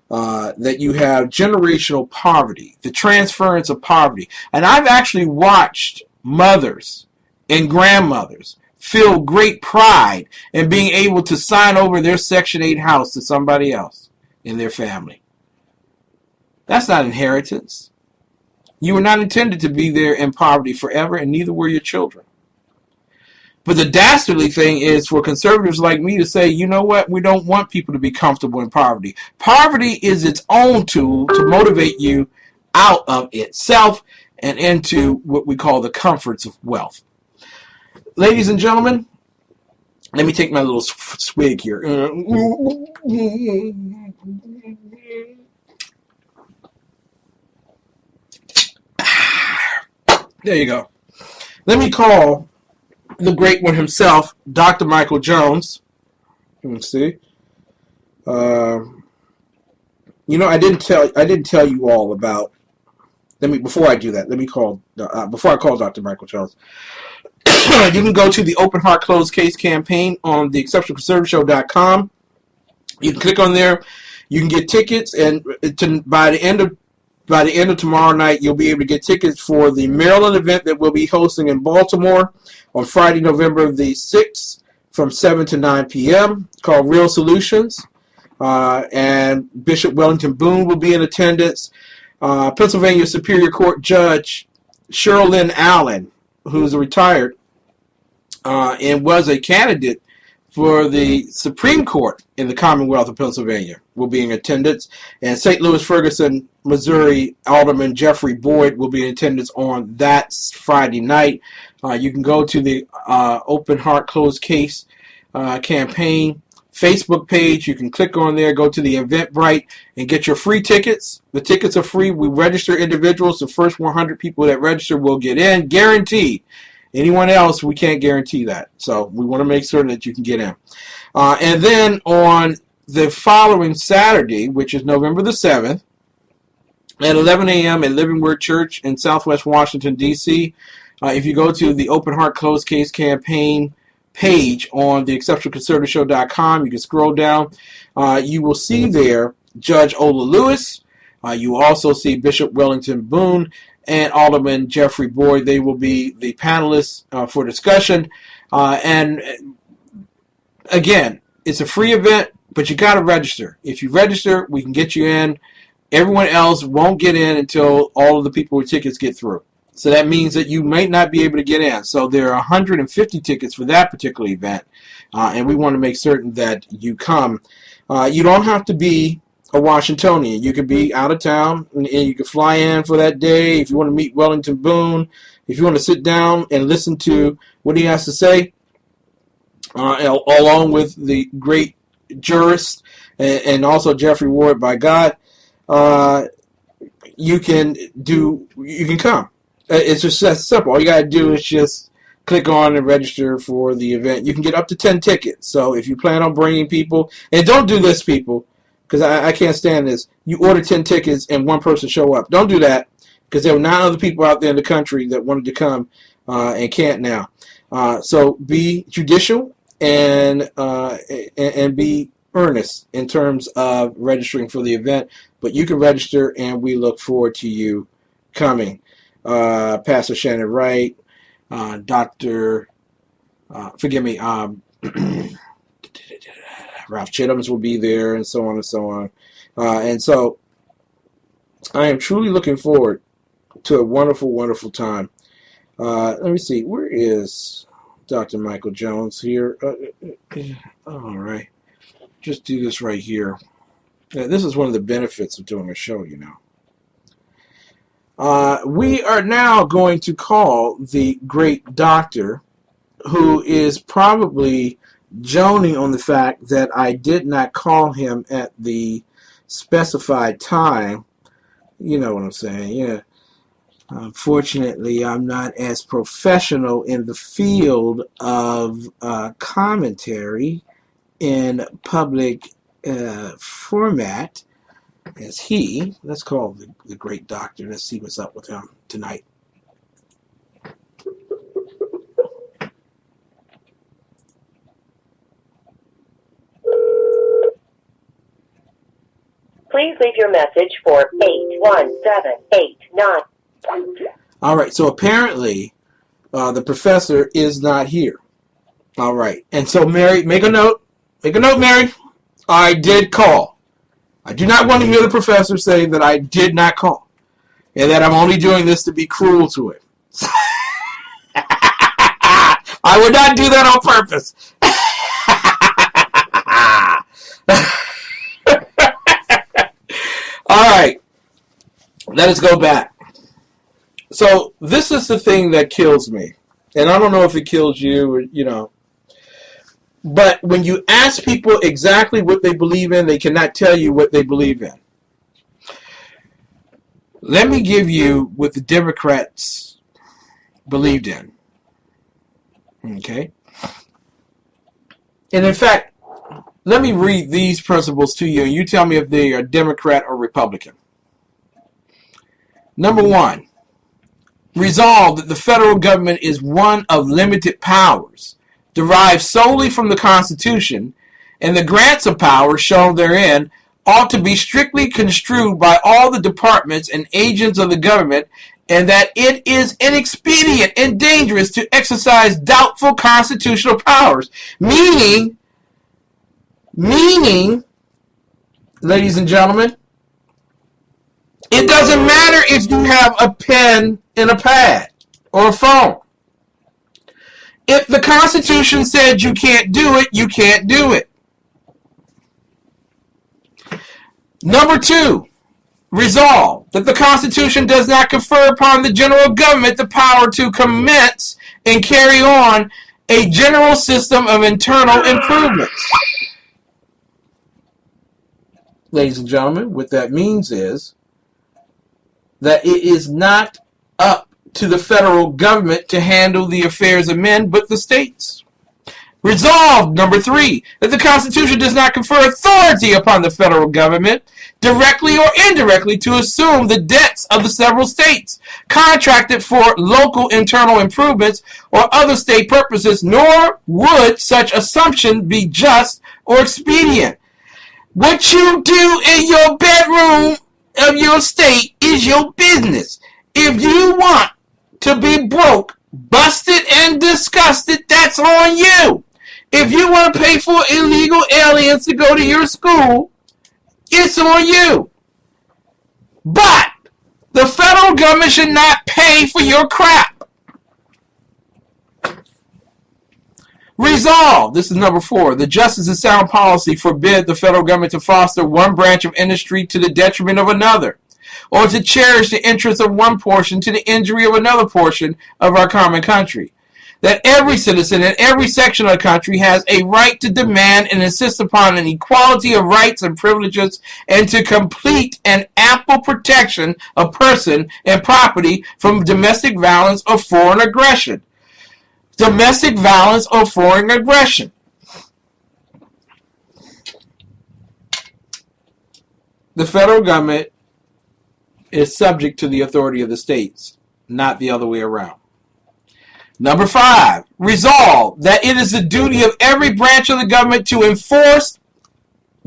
that you have generational poverty, the transference of poverty. And I've actually watched mothers and grandmothers feel great pride in being able to sign over their Section 8 house to somebody else in their family. That's not inheritance. You were not intended to be there in poverty forever, and neither were your children. But the dastardly thing is for conservatives like me to say, you know what, we don't want people to be comfortable in poverty. Poverty is its own tool to motivate you out of itself and into what we call the comforts of wealth. Ladies and gentlemen, let me take my little swig here. There you go. Let me call the great one himself, Dr. Michael Jones. Let's see. You know, I didn't tell you all about. Before I do that, let me call. Before I call Dr. Michael Jones, you can go to the Open Heart Closed Case campaign on the ExceptionalConservative.com. You can click on there. You can get tickets, and by the end of tomorrow night, you'll be able to get tickets for the Maryland event that we'll be hosting in Baltimore on Friday, November the 6th from 7 to 9 p.m. It's called Real Solutions. And Bishop Wellington Boone will be in attendance. Pennsylvania Superior Court Judge Cheryl Lynn Allen, who's retired and was a candidate for the Supreme Court in the Commonwealth of Pennsylvania, will be in attendance. And St. Louis Ferguson, Missouri Alderman Jeffrey Boyd will be in attendance on that Friday night. You can go to the Open Heart Closed Case campaign Facebook page. You can click on there, go to the Eventbrite, and get your free tickets. The tickets are free. We register individuals. The first 100 people that register will get in, guaranteed. Anyone else, we can't guarantee that. So we want to make sure that you can get in. And then on the following Saturday, which is November the 7th, at 11 a.m. at Living Word Church in Southwest Washington, D.C., if you go to the Open Heart Closed Case Campaign page on the ExceptionalConservativeshow.com, you can scroll down. You will see there Judge Ola Lewis. You will also see Bishop Wellington Boone and Alderman Jeffrey Boyd. They will be the panelists for discussion. And again, it's a free event, but you got to register. If you register, we can get you in. Everyone else won't get in until all of the people with tickets get through. So that means that you might not be able to get in. So there are 150 tickets for that particular event, and we want to make certain that you come. You don't have to be a Washingtonian. You can be out of town, and you can fly in for that day. If you want to meet Wellington Boone, if you want to sit down and listen to what he has to say, along with the great jurist and also Jeffrey Ward, by God, you can come. It's just that simple. All you got to do is just click on and register for the event. You can get up to 10 tickets. So if you plan on bringing people, and don't do this, people, because I can't stand this. You order 10 tickets and one person show up. Don't do that, because there were 9 other people out there in the country that wanted to come and can't now. So be judicial and be earnest in terms of registering for the event. But you can register, and we look forward to you coming. Pastor Shannon Wright, Dr. Forgive me, Ralph Chittams will be there, and so on and so on. And so I am truly looking forward to a wonderful, wonderful time. Let me see. Where is Dr. Michael Jones here? All right. Just do this right here. This is one of the benefits of doing a show, you know. We are now going to call the great doctor, who is probably joning on the fact that I did not call him at the specified time. You know what I'm saying, yeah. Unfortunately, I'm not as professional in the field of commentary in public format as he. Let's call the great doctor. Let's see what's up with him tonight. Please leave your message for 81789. All right, so apparently the professor is not here. All right, and so Mary, make a note. Make a note, Mary. I did call. I do not want to hear the professor say that I did not call and that I'm only doing this to be cruel to him. I would not do that on purpose. All right, let us go back. So this is the thing that kills me, and I don't know if it kills you, or, you know. But when you ask people exactly what they believe in, they cannot tell you what they believe in. Let me give you what the Democrats believed in. Okay? And in fact, let me read these principles to you, and you tell me if they are Democrat or Republican. Number 1, resolve that the federal government is one of limited powers, derived solely from the Constitution, and the grants of power shown therein ought to be strictly construed by all the departments and agents of the government, and that it is inexpedient and dangerous to exercise doubtful constitutional powers. Meaning, ladies and gentlemen, it doesn't matter if you have a pen and a pad or a phone. If the Constitution said you can't do it, you can't do it. Number 2, resolve that the Constitution does not confer upon the general government the power to commence and carry on a general system of internal improvements. Ladies and gentlemen, what that means is that it is not up to the federal government to handle the affairs of men, but the states. Resolved, number 3, that the Constitution does not confer authority upon the federal government, directly or indirectly, to assume the debts of the several states, contracted for local internal improvements or other state purposes, nor would such assumption be just or expedient. What you do in your bedroom of your state is your business. If you want to be broke, busted, and disgusted, that's on you. If you want to pay for illegal aliens to go to your school, it's on you. But the federal government should not pay for your crap. Resolve, this is number 4, the justice and sound policy forbid the federal government to foster one branch of industry to the detriment of another, or to cherish the interests of one portion to the injury of another portion of our common country. That every citizen in every section of the country has a right to demand and insist upon an equality of rights and privileges, and to complete and ample protection of person and property from domestic violence or foreign aggression. Domestic violence or foreign aggression. The federal government is subject to the authority of the states, not the other way around. Number 5, resolve that it is the duty of every branch of the government to enforce,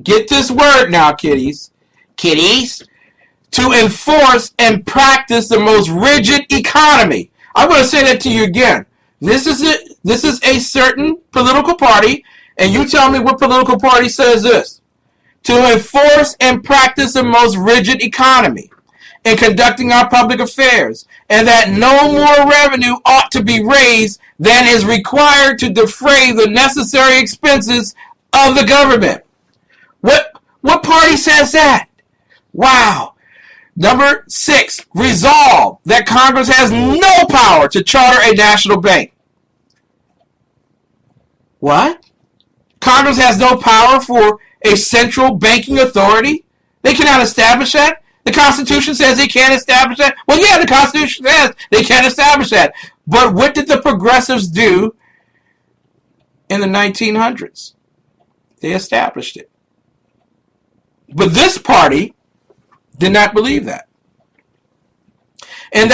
get this word now, kiddies, to enforce and practice the most rigid economy. I'm going to say that to you again. This is a certain political party, and you tell me what political party says this. To enforce and practice the most rigid economy in conducting our public affairs, and that no more revenue ought to be raised than is required to defray the necessary expenses of the government. What party says that? Wow. Number 6, resolve that Congress has no power to charter a national bank. What? Congress has no power for a central banking authority? They cannot establish that? The Constitution says they can't establish that? Well, yeah, the Constitution says they can't establish that. But what did the progressives do in the 1900s? They established it. But this party did not believe that. And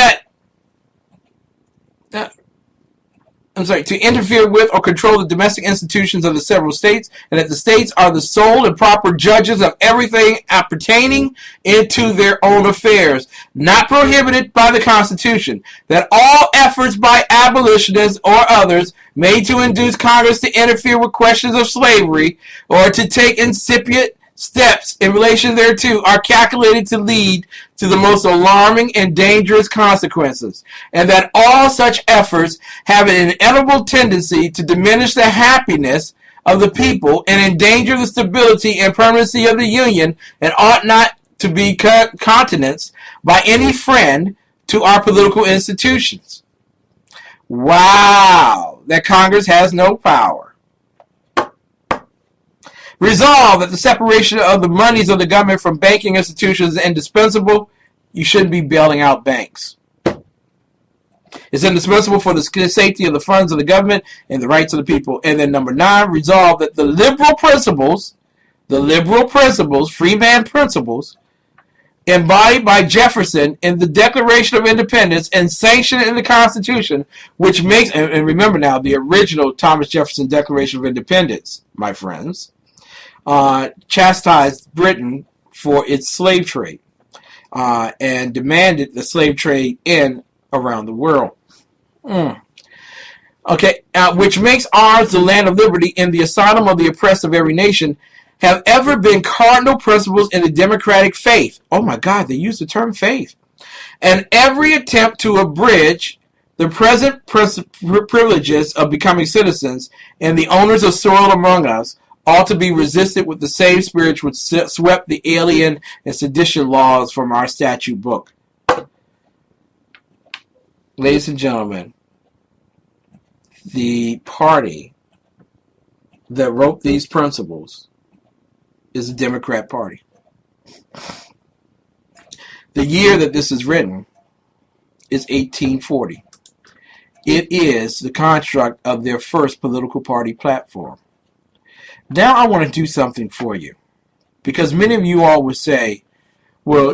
to interfere with or control the domestic institutions of the several states, and that the states are the sole and proper judges of everything appertaining into their own affairs, not prohibited by the Constitution, that all efforts by abolitionists or others made to induce Congress to interfere with questions of slavery or to take incipient steps in relation thereto are calculated to lead to the most alarming and dangerous consequences, and that all such efforts have an inevitable tendency to diminish the happiness of the people and endanger the stability and permanency of the Union, and ought not to be countenanced by any friend to our political institutions. Wow, that Congress has no power. Resolve that the separation of the monies of the government from banking institutions is indispensable. You shouldn't be bailing out banks. It's indispensable for the safety of the funds of the government and the rights of the people. And then number 9, resolve that the liberal principles, free man principles, embodied by Jefferson in the Declaration of Independence and sanctioned in the Constitution, which makes, and remember now, the original Thomas Jefferson Declaration of Independence, my friends, chastised Britain for its slave trade and demanded the slave trade end around the world. Okay, which makes ours the land of liberty and the asylum of the oppressed of every nation, have ever been cardinal principles in the democratic faith. Oh my God, they use the term faith. And every attempt to abridge the present privileges of becoming citizens and the owners of soil among us ought to be resisted with the same spirit which swept the alien and sedition laws from our statute book. Ladies and gentlemen, the party that wrote these principles is the Democrat Party. The year that this is written is 1840. It is the construct of their first political party platform. Now I want to do something for you, because many of you all would say, well,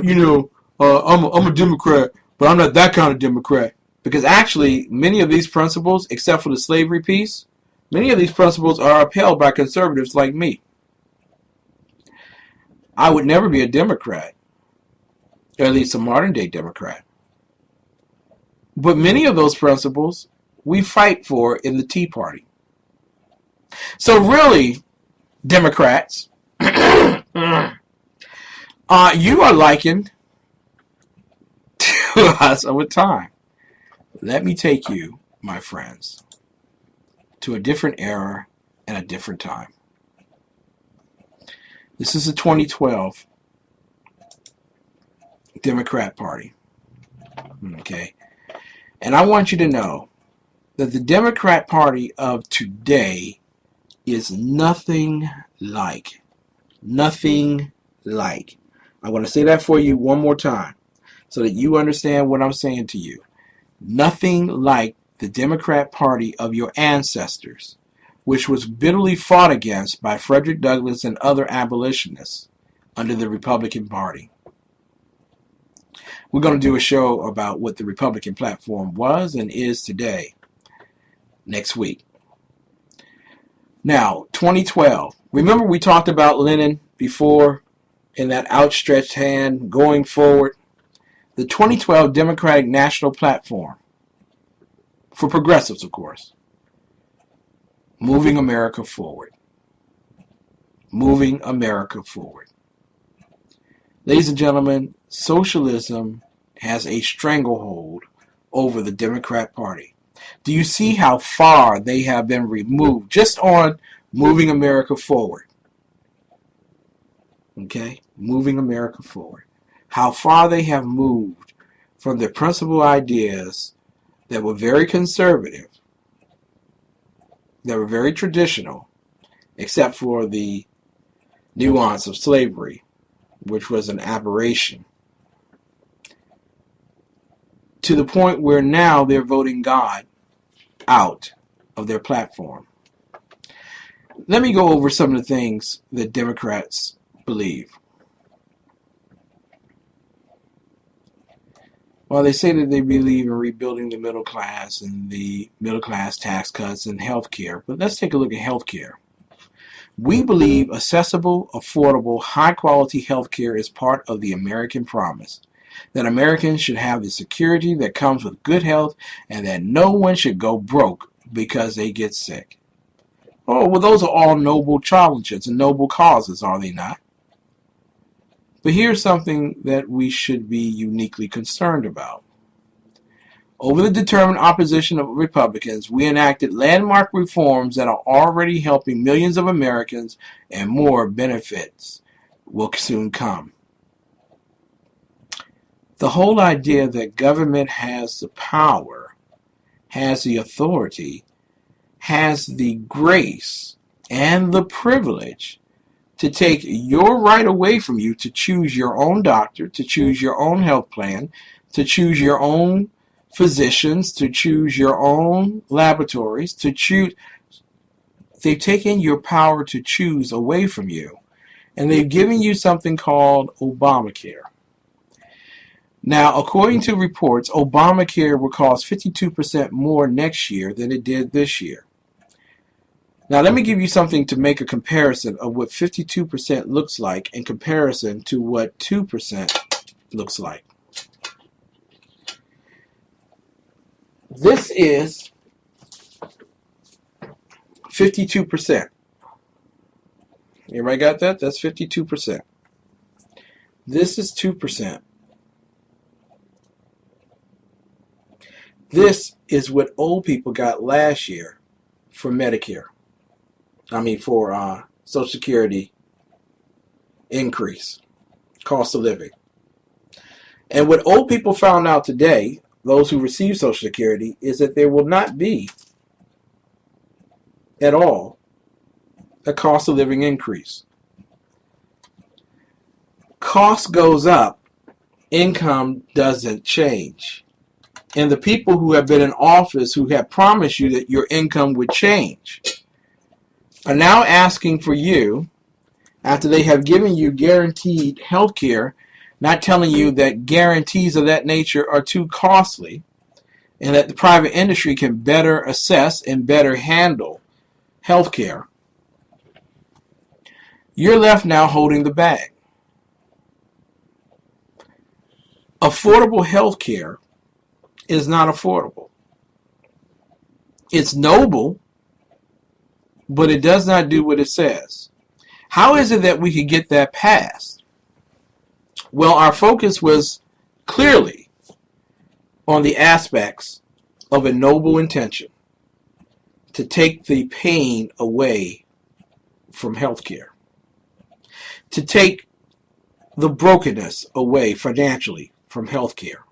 I'm a Democrat, but I'm not that kind of Democrat. Because actually, many of these principles, except for the slavery piece, many of these principles are upheld by conservatives like me. I would never be a Democrat, or at least a modern-day Democrat. But many of those principles we fight for in the Tea Party. So really, Democrats, you are likened to us over time. Let me take you, my friends, to a different era and a different time. This is the 2012 Democrat Party. Okay? And I want you to know that the Democrat Party of today is nothing like. I'm going to say that for you one more time so that you understand what I'm saying to you. Nothing like the Democrat Party of your ancestors, which was bitterly fought against by Frederick Douglass and other abolitionists under the Republican Party. We're going to do a show about what the Republican platform was and is today next week. Now, 2012. Remember we talked about Lenin before in that outstretched hand going forward? The 2012 Democratic National Platform, for progressives, of course. Moving America forward. Moving America forward. Ladies and gentlemen, socialism has a stranglehold over the Democrat Party. Do you see how far they have been removed just on moving America forward? Okay? Moving America forward. How far they have moved from the principal ideas that were very conservative, that were very traditional, except for the nuance of slavery, which was an aberration, to the point where now they're voting God out of their platform. Let me go over some of the things that Democrats believe. Well, they say that they believe in rebuilding the middle class and the middle class tax cuts and health care. But let's take a look at health care. We believe accessible, affordable, high-quality health care is part of the American promise. That Americans should have the security that comes with good health and that no one should go broke because they get sick. Oh, well, those are all noble challenges and noble causes, are they not? But here's something that we should be uniquely concerned about. Over the determined opposition of Republicans, we enacted landmark reforms that are already helping millions of Americans, and more benefits will soon come. The whole idea that government has the power, has the authority, has the grace and the privilege to take your right away from you to choose your own doctor, to choose your own health plan, to choose your own physicians, to choose your own laboratories, to choose. They've taken your power to choose away from you, and they've given you something called Obamacare. Now, according to reports, Obamacare will cost 52% more next year than it did this year. Now, let me give you something to make a comparison of what 52% looks like in comparison to what 2% looks like. This is 52%. Everybody got that? That's 52%. This is 2%. This is what old people got last year for Medicare. For Social Security increase, cost of living. And what old people found out today, those who receive Social Security, is that there will not be at all a cost of living increase. Cost goes up, income doesn't change. and the people who have been in office who have promised you that your income would change are now asking for you, after they have given you guaranteed health care, not telling you that guarantees of that nature are too costly and that the private industry can better assess and better handle health care. You're left now holding the bag. Affordable health care is not affordable. It's noble, but it does not do what it says. How is it that we could get that passed? Well, our focus was clearly on the aspects of a noble intention to take the pain away from healthcare, to take the brokenness away financially from healthcare,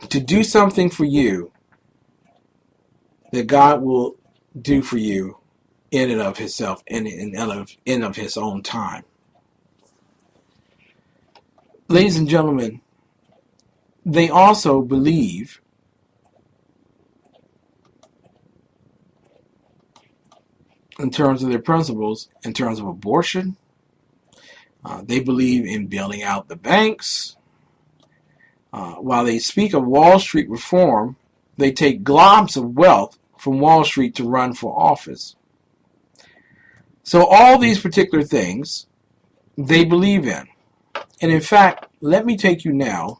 to do something for you that God will do for you in and of himself and in of his own time. Ladies and gentlemen, they also believe in terms of their principles, in terms of abortion. They believe in bailing out the banks. While they speak of Wall Street reform, they take globs of wealth from Wall Street to run for office. So all these particular things they believe in. And in fact, let me take you now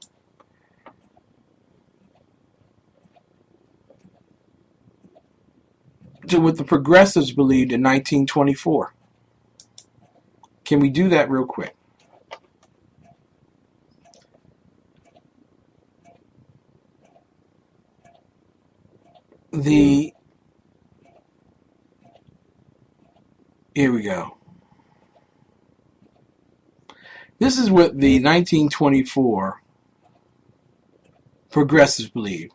to what the progressives believed in 1924. Can we do that real quick? Here we go. This is what the 1924 progressives believe.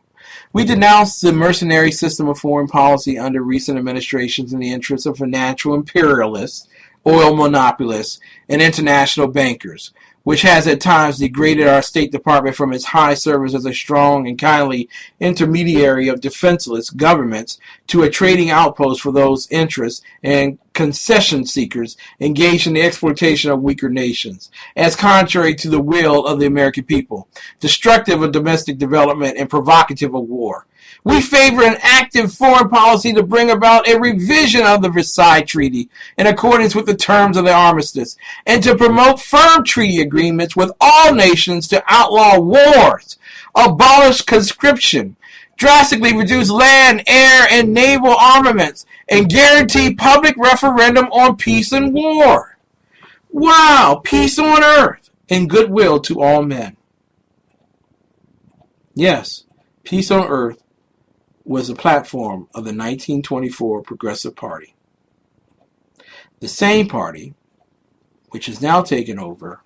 We denounce the mercenary system of foreign policy under recent administrations in the interests of financial imperialists, oil monopolists, and international bankers, which has at times degraded our State Department from its high service as a strong and kindly intermediary of defenseless governments to a trading outpost for those interests and concession seekers engaged in the exploitation of weaker nations, as contrary to the will of the American people, destructive of domestic development and provocative of war. We favor an active foreign policy to bring about a revision of the Versailles Treaty in accordance with the terms of the armistice, and to promote firm treaty agreements with all nations to outlaw wars, abolish conscription, drastically reduce land, air, and naval armaments, and guarantee public referendum on peace and war. Wow, peace on earth and goodwill to all men. Yes, peace on earth was the platform of the 1924 Progressive Party. The same party, which is now taken over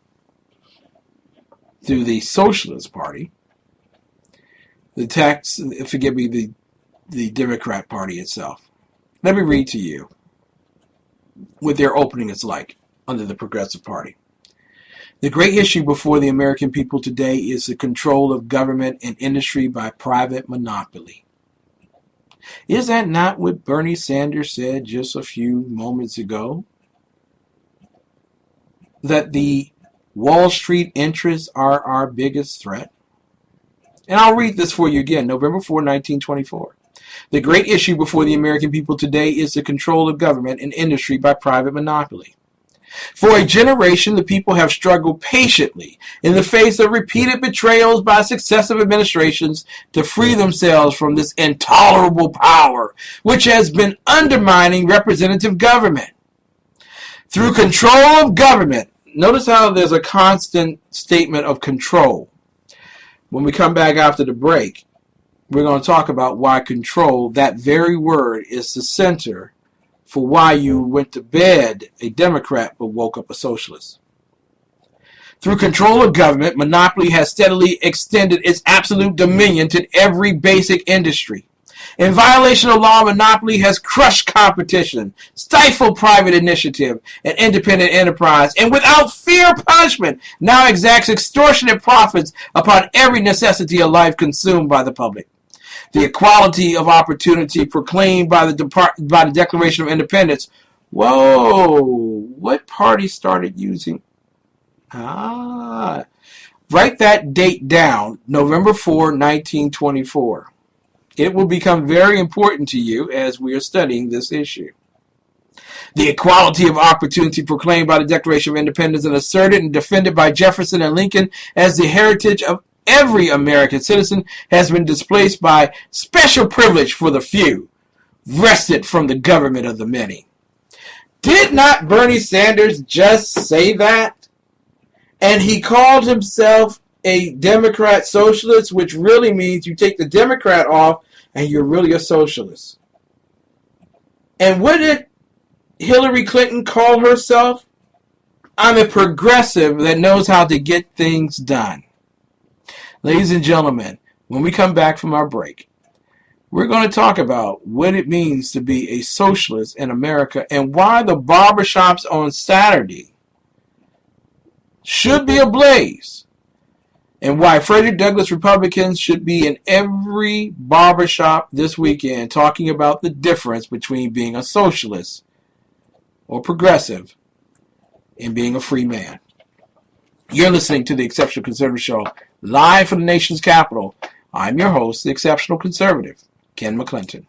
through the Socialist Party, the Democrat Party itself. Let me read to you what their opening is like under the Progressive Party. The great issue before the American people today is the control of government and industry by private monopoly. Is that not what Bernie Sanders said just a few moments ago? That the Wall Street interests are our biggest threat? And I'll read this for you again, November 4, 1924. The great issue before the American people today is the control of government and industry by private monopoly. For a generation, the people have struggled patiently in the face of repeated betrayals by successive administrations to free themselves from this intolerable power, which has been undermining representative government. Through control of government, notice how there's a constant statement of control. When we come back after the break, we're going to talk about why control, that very word, is the center for why you went to bed a Democrat but woke up a socialist. Through control of government, monopoly has steadily extended its absolute dominion to every basic industry. In violation of law, monopoly has crushed competition, stifled private initiative and independent enterprise, and without fear of punishment, now exacts extortionate profits upon every necessity of life consumed by the public. The equality of opportunity proclaimed by the Declaration of Independence. Whoa, what party started using? Write that date down, November 4, 1924. It will become very important to you as we are studying this issue. The equality of opportunity proclaimed by the Declaration of Independence and asserted and defended by Jefferson and Lincoln as the heritage of every American citizen has been displaced by special privilege for the few, wrested from the government of the many. Did not Bernie Sanders just say that? And he called himself a Democrat socialist, which really means you take the Democrat off and you're really a socialist. And what did Hillary Clinton call herself? I'm a progressive that knows how to get things done. Ladies and gentlemen, when we come back from our break, we're going to talk about what it means to be a socialist in America and why the barbershops on Saturday should be ablaze, and why Frederick Douglass Republicans should be in every barbershop this weekend talking about the difference between being a socialist or progressive and being a free man. You're listening to the Exceptional Conservative Show, live from the nation's capital. I'm your host, the Exceptional Conservative, Ken McClinton.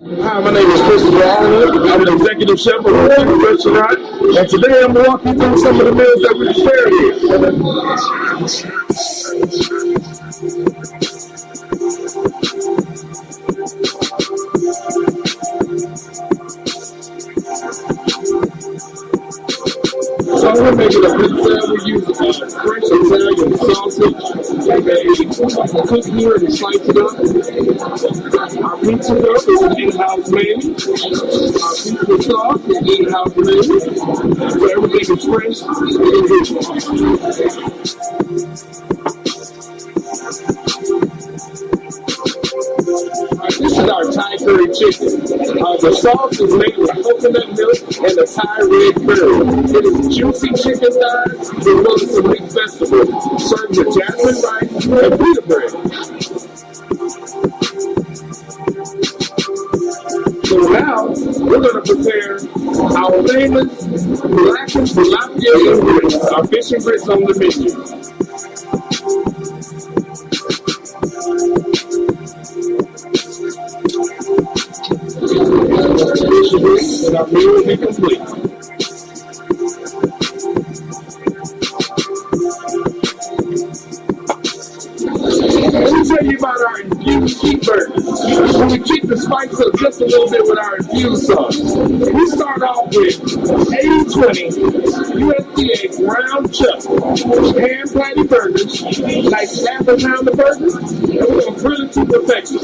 Hi, my name is Christopher Arnold. I'm an executive chef of a chicken restaurant, and today I'm going to walk you through some of the meals that we prepare So I'm going to make it a pizza. We use fresh Italian sausage, and they cook here and slice it up. Our pizza dough is an in-house made. Our pizza sauce is in-house made. So everything is fresh and good. This is our Thai curry chicken. The sauce is made with coconut milk and a Thai red curry. It is juicy chicken thighs with loads of mixed vegetables, served with jasmine rice and pita bread. So now, we're going to prepare our famous blackened tilapia and grits, our fish and grits on the menu. And our meal will be complete. Let me tell you about our infused cheeseburgers. We keep the spice up just a little bit with our infused sauce. We start off with 80-20 USDA ground chuck, hand patty burgers, like half a pound of burgers, and we're going to grill it to perfection.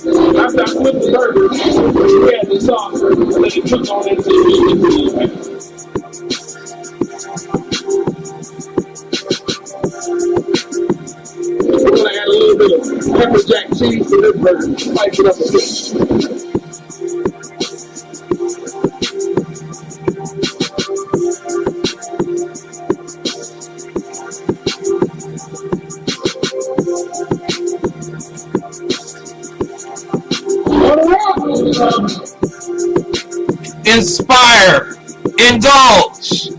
After I flip the burgers, we add the sauce and let it cook on into the pan. We're going to add a little bit of pepper jack cheese to this burger, spice it up a bit. inspire, indulge.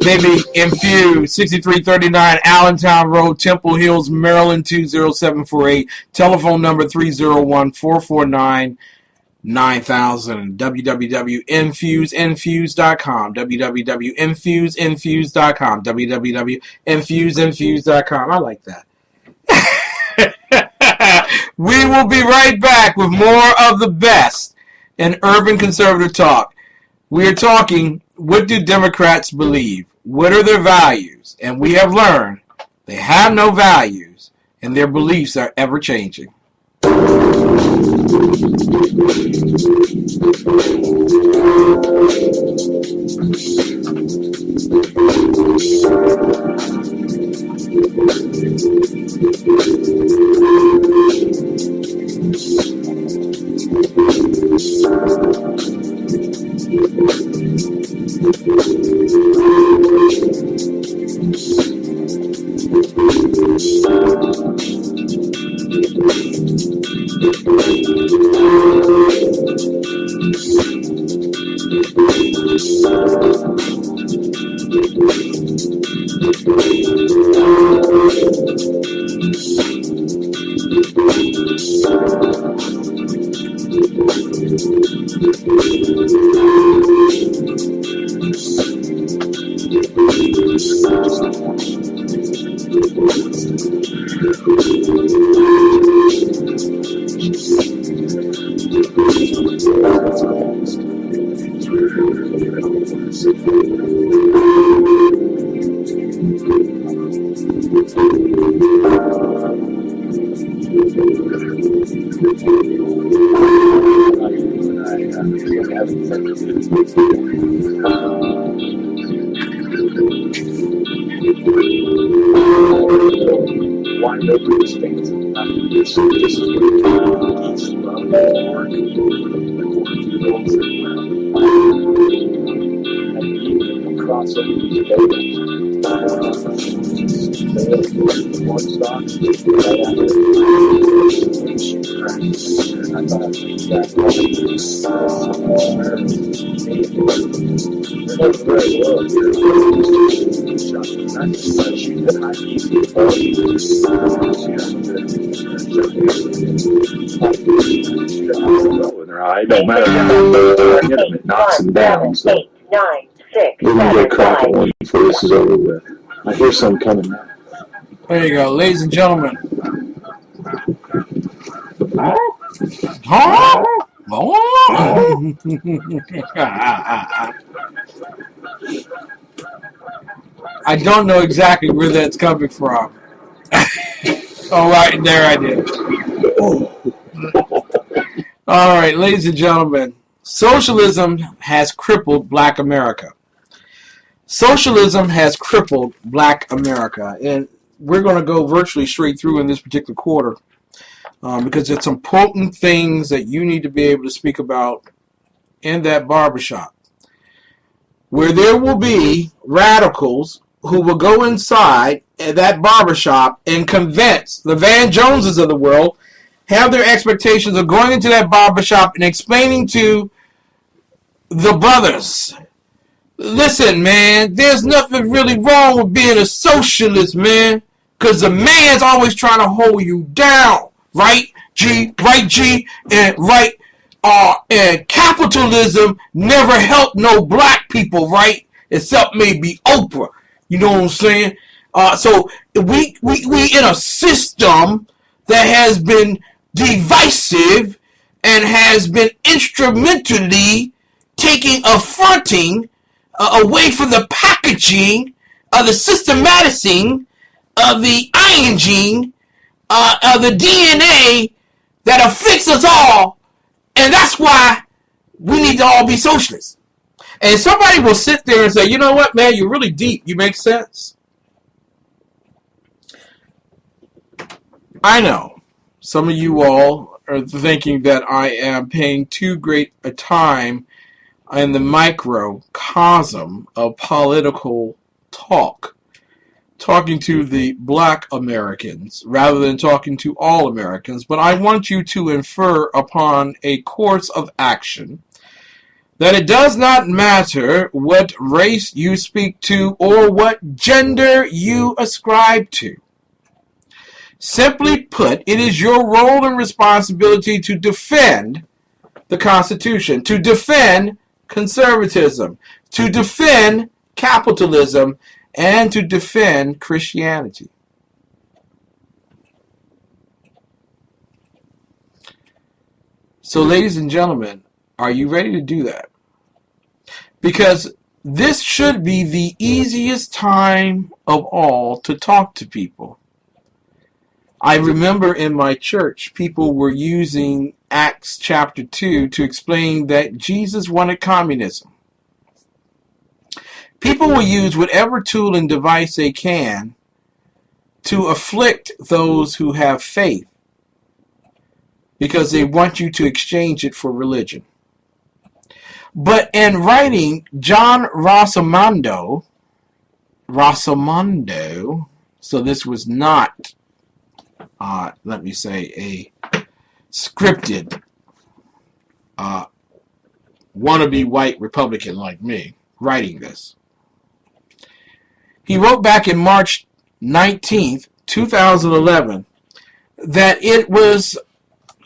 Baby, infuse. 6339 Allentown Road, Temple Hills, Maryland 20748. Telephone number 301-449-9000. www.infuseinfuse.com. www.infuseinfuse.com. www.infuseinfuse.com. I like that. We will be right back with more of the best in urban conservative talk. We are talking, what do Democrats believe? What are their values? And we have learned they have no values, and their beliefs are ever changing. No matter how it knocks them down. So 8, 9, 6, we're going to get cracking one before this is over with. I hear some coming now. There you go, ladies and gentlemen. I don't know exactly where that's coming from. Oh, right there I did. All right, ladies and gentlemen, socialism has crippled Black America. Socialism has crippled Black America, and we're going to go virtually straight through in this particular quarter because there's some potent things that you need to be able to speak about in that barbershop, where there will be radicals who will go inside that barbershop and convince the Van Joneses of the world, have their expectations of going into that barbershop and explaining to the brothers, listen, man, there's nothing really wrong with being a socialist, man, because the man's always trying to hold you down, right, G, and right, and capitalism never helped no black people, right, except maybe Oprah, you know what I'm saying? So we in a system that has been divisive and has been instrumentally taking affronting away from the packaging of the systematicing of the ironing of the DNA that afflicts us all, and that's why we need to all be socialists. And somebody will sit there and say, you know what, man, you're really deep. You make sense. I know some of you all are thinking that I am paying too great a time in the microcosm of political talk, talking to the Black Americans rather than talking to all Americans, but I want you to infer upon a course of action that it does not matter what race you speak to or what gender you ascribe to. Simply put, it is your role and responsibility to defend the Constitution, to defend conservatism, to defend capitalism, and to defend Christianity. So, ladies and gentlemen, are you ready to do that? Because this should be the easiest time of all to talk to people. I remember in my church, people were using Acts chapter 2 to explain that Jesus wanted communism. People will use whatever tool and device they can to afflict those who have faith because they want you to exchange it for religion. But in writing, John Rossomando, so this was not, let me say, a scripted wannabe white Republican like me writing this. He wrote back in March 19th, 2011, that it was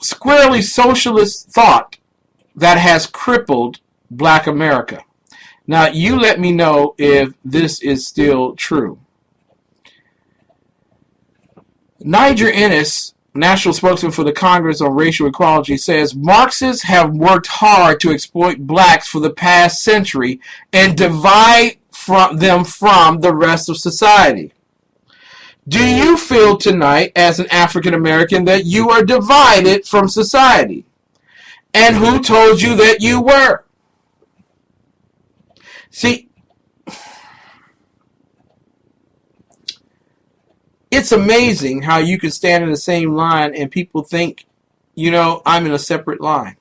squarely socialist thought that has crippled Black America. Now, you let me know if this is still true. Niger Ennis, national spokesman for the Congress on Racial Equality, says Marxists have worked hard to exploit blacks for the past century and divide them from the rest of society. Do you feel tonight, as an African American, that you are divided from society? And who told you that you were? See, it's amazing how you can stand in the same line and people think, I'm in a separate line.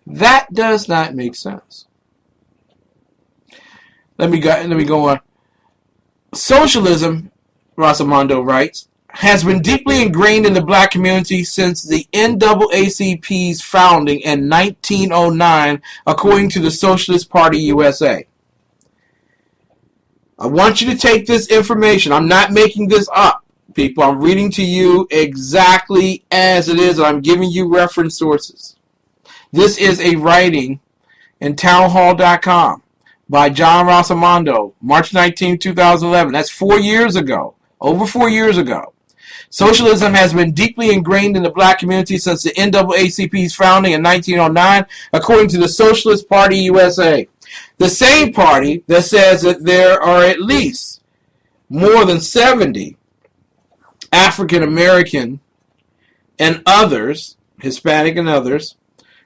That does not make sense. Let me go on. Socialism, Rossomando writes, has been deeply ingrained in the black community since the NAACP's founding in 1909, according to the Socialist Party USA. I want you to take this information. I'm not making this up, people. I'm reading to you exactly as it is. I'm giving you reference sources. This is a writing in townhall.com by John Rossomando, March 19, 2011. That's 4 years ago, over 4 years ago. Socialism has been deeply ingrained in the black community since the NAACP's founding in 1909, according to the Socialist Party USA. The same party that says that there are at least more than 70 African American and others, Hispanic and others,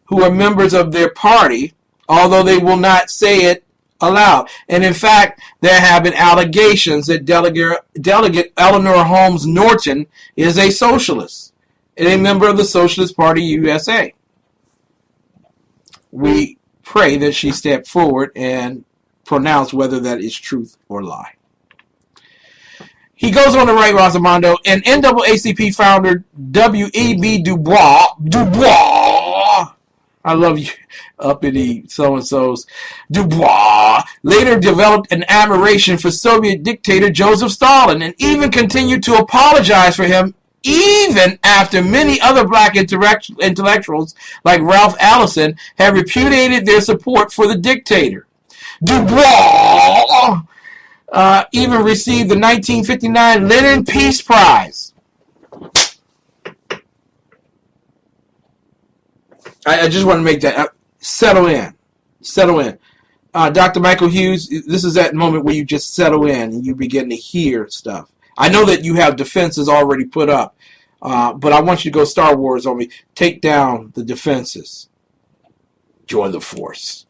who are members of their party, although they will not say it aloud. And in fact, there have been allegations that Delegate Eleanor Holmes Norton is a socialist and a member of the Socialist Party USA. We pray that she step forward and pronounce whether that is truth or lie. He goes on to write, Rossomando, and NAACP founder W.E.B. Du Bois, I love you, uppity so-and-sos, Du Bois later developed an admiration for Soviet dictator Joseph Stalin and even continued to apologize for him even after many other black intellectuals like Ralph Ellison have repudiated their support for the dictator. Du Bois even received the 1959 Lenin Peace Prize. I just want to make that settle in. Dr. Michael Hughes, this is that moment where you just settle in and you begin to hear stuff. I know that you have defenses already put up, but I want you to go Star Wars on me. Take down the defenses. Join the force.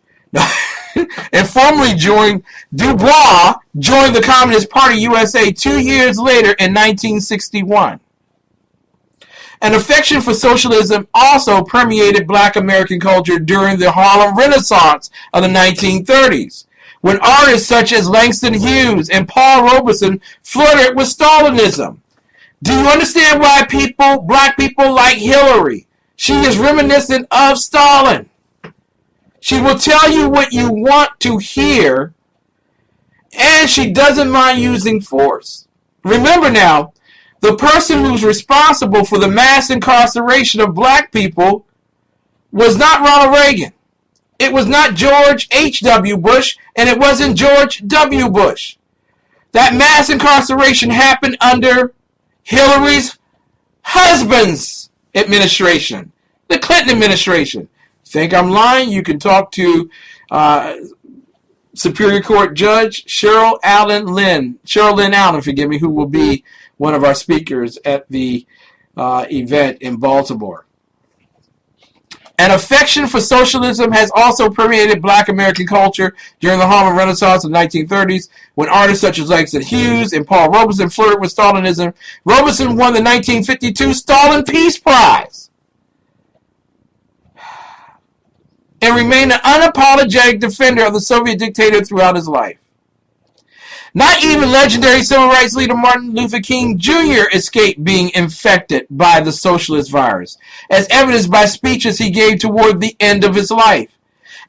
And formally joined, Du Bois joined the Communist Party USA 2 years later in 1961. An affection for socialism also permeated black American culture during the Harlem Renaissance of the 1930s, when artists such as Langston Hughes and Paul Robeson flirted with Stalinism. Do you understand why black people like Hillary? She is reminiscent of Stalin. She will tell you what you want to hear, and she doesn't mind using force. Remember now, the person who's responsible for the mass incarceration of black people was not Ronald Reagan. It was not George H.W. Bush, and it wasn't George W. Bush. That mass incarceration happened under Hillary's husband's administration, the Clinton administration. Think I'm lying? You can talk to Superior Court Judge Cheryl Lynn Allen, forgive me, who will be one of our speakers at the event in Baltimore. An affection for socialism has also permeated black American culture during the Harlem Renaissance of the 1930s, when artists such as Langston Hughes and Paul Robeson flirted with Stalinism. Robeson won the 1952 Stalin Peace Prize and remained an unapologetic defender of the Soviet dictator throughout his life. Not even legendary civil rights leader Martin Luther King Jr. escaped being infected by the socialist virus, as evidenced by speeches he gave toward the end of his life.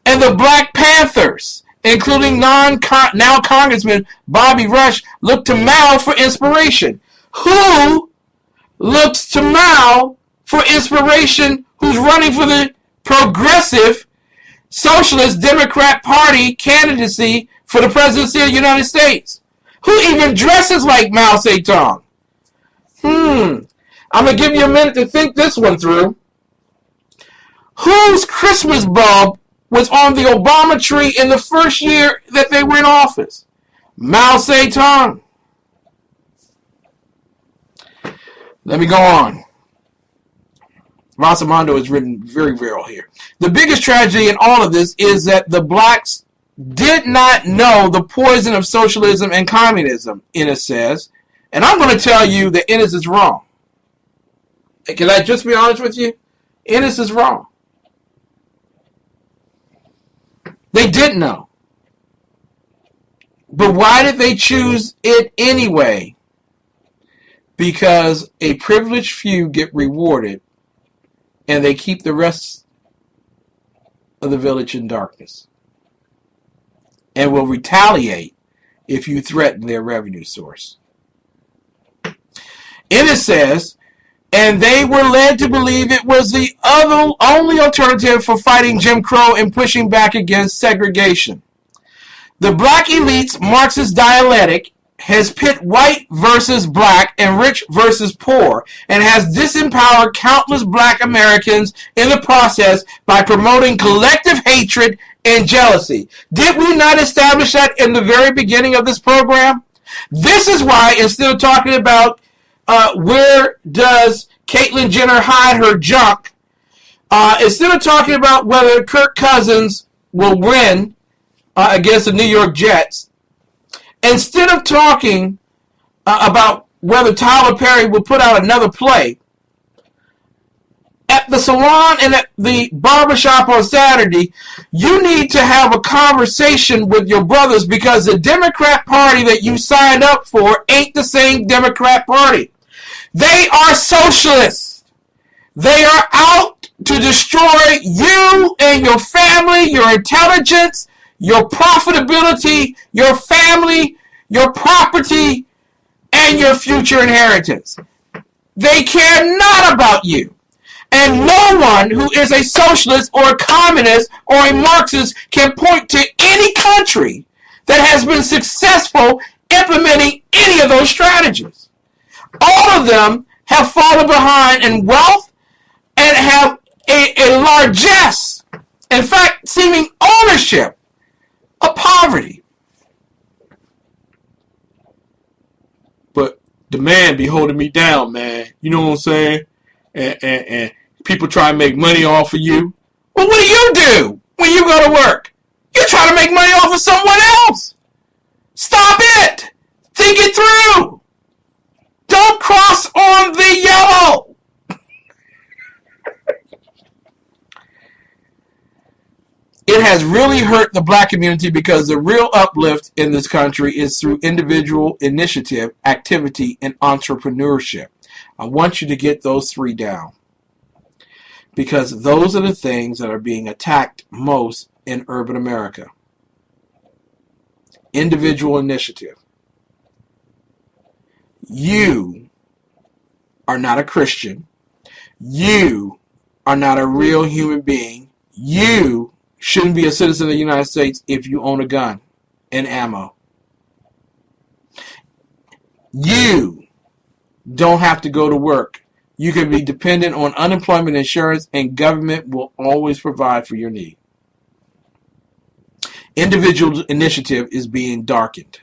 And the Black Panthers, including now Congressman Bobby Rush, looked to Mao for inspiration. Who looks to Mao for inspiration who's running for the Progressive Socialist Democrat Party candidacy for the presidency of the United States? Who even dresses like Mao Zedong? I'm going to give you a minute to think this one through. Whose Christmas bulb was on the Obama tree in the first year that they were in office? Mao Zedong. Let me go on. Rosamondo is written very real here. The biggest tragedy in all of this is that the blacks did not know the poison of socialism and communism, Ennis says. And I'm going to tell you that Ennis is wrong. Can I just be honest with you? Ennis is wrong. They didn't know. But why did they choose it anyway? Because a privileged few get rewarded and they keep the rest of the village in darkness, and will retaliate if you threaten their revenue source. Ennis says, and they were led to believe it was the only alternative for fighting Jim Crow and pushing back against segregation. The black elite's Marxist dialectic has pit white versus black and rich versus poor, and has disempowered countless black Americans in the process by promoting collective hatred and jealousy. Did we not establish that in the very beginning of this program? This is why, instead of talking about where does Caitlyn Jenner hide her junk, instead of talking about whether Kirk Cousins will win against the New York Jets, instead of talking about whether Tyler Perry will put out another play, at the salon and at the barbershop on Saturday, you need to have a conversation with your brothers, because the Democrat Party that you signed up for ain't the same Democrat Party. They are socialists. They are out to destroy you and your family, your intelligence, your profitability, your family, your property, and your future inheritance. They care not about you. And no one who is a socialist or a communist or a Marxist can point to any country that has been successful implementing any of those strategies. All of them have fallen behind in wealth and have a largesse, in fact, seeming ownership of poverty. But the man be holding me down, man. You know what I'm saying? And people try to make money off of you. Well, what do when you go to work? You try to make money off of someone else. Stop it. Think it through. Don't cross on the yellow. It has really hurt the black community, because the real uplift in this country is through individual initiative, activity, and entrepreneurship. I want you to get those three down, because those are the things that are being attacked most in urban America. Individual initiative. You are not a Christian. You are not a real human being. You shouldn't be a citizen of the United States if you own a gun and ammo. You don't have to go to work. You can be dependent on unemployment insurance, and government will always provide for your need. Individual initiative is being darkened.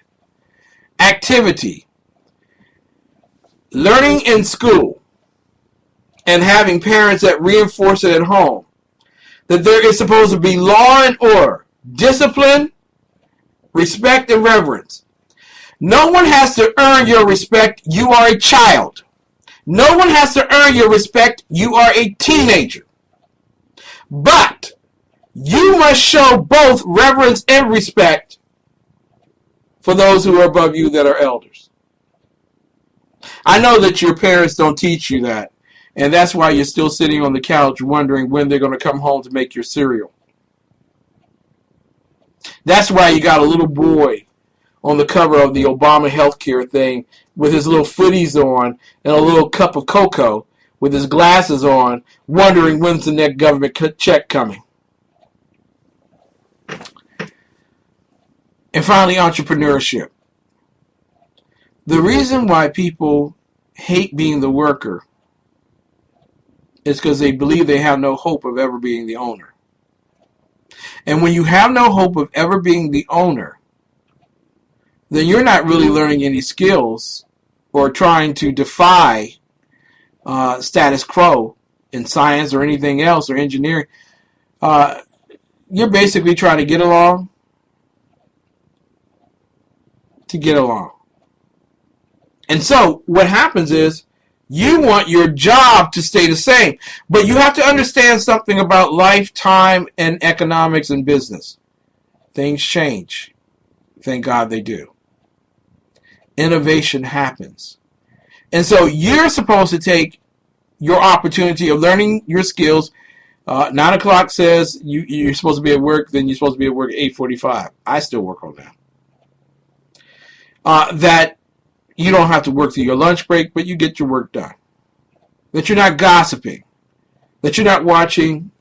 Activity. Learning in school and having parents that reinforce it at home, that there is supposed to be law and order, discipline, respect, and reverence. No one has to earn your respect. You are a child. No one has to earn your respect. You are a teenager. But you must show both reverence and respect for those who are above you that are elders. I know that your parents don't teach you that, and that's why you're still sitting on the couch wondering when they're going to come home to make your cereal. That's why you got a little boy on the cover of the Obama healthcare thing with his little footies on and a little cup of cocoa with his glasses on, wondering when's the next government check coming. And finally, entrepreneurship. The reason why people hate being the worker is because they believe they have no hope of ever being the owner. And when you have no hope of ever being the owner, then you're not really learning any skills or trying to defy status quo in science or anything else or engineering. You're basically trying to get along to get along. And so what happens is you want your job to stay the same. But you have to understand something about life, time, and economics and business. Things change. Thank God they do. Innovation happens. And so you're supposed to take your opportunity of learning your skills. 9 o'clock says you're supposed to be at work, then you're supposed to be at work at 8:45. I still work on that. That you don't have to work through your lunch break, but you get your work done. That you're not gossiping. That you're not watching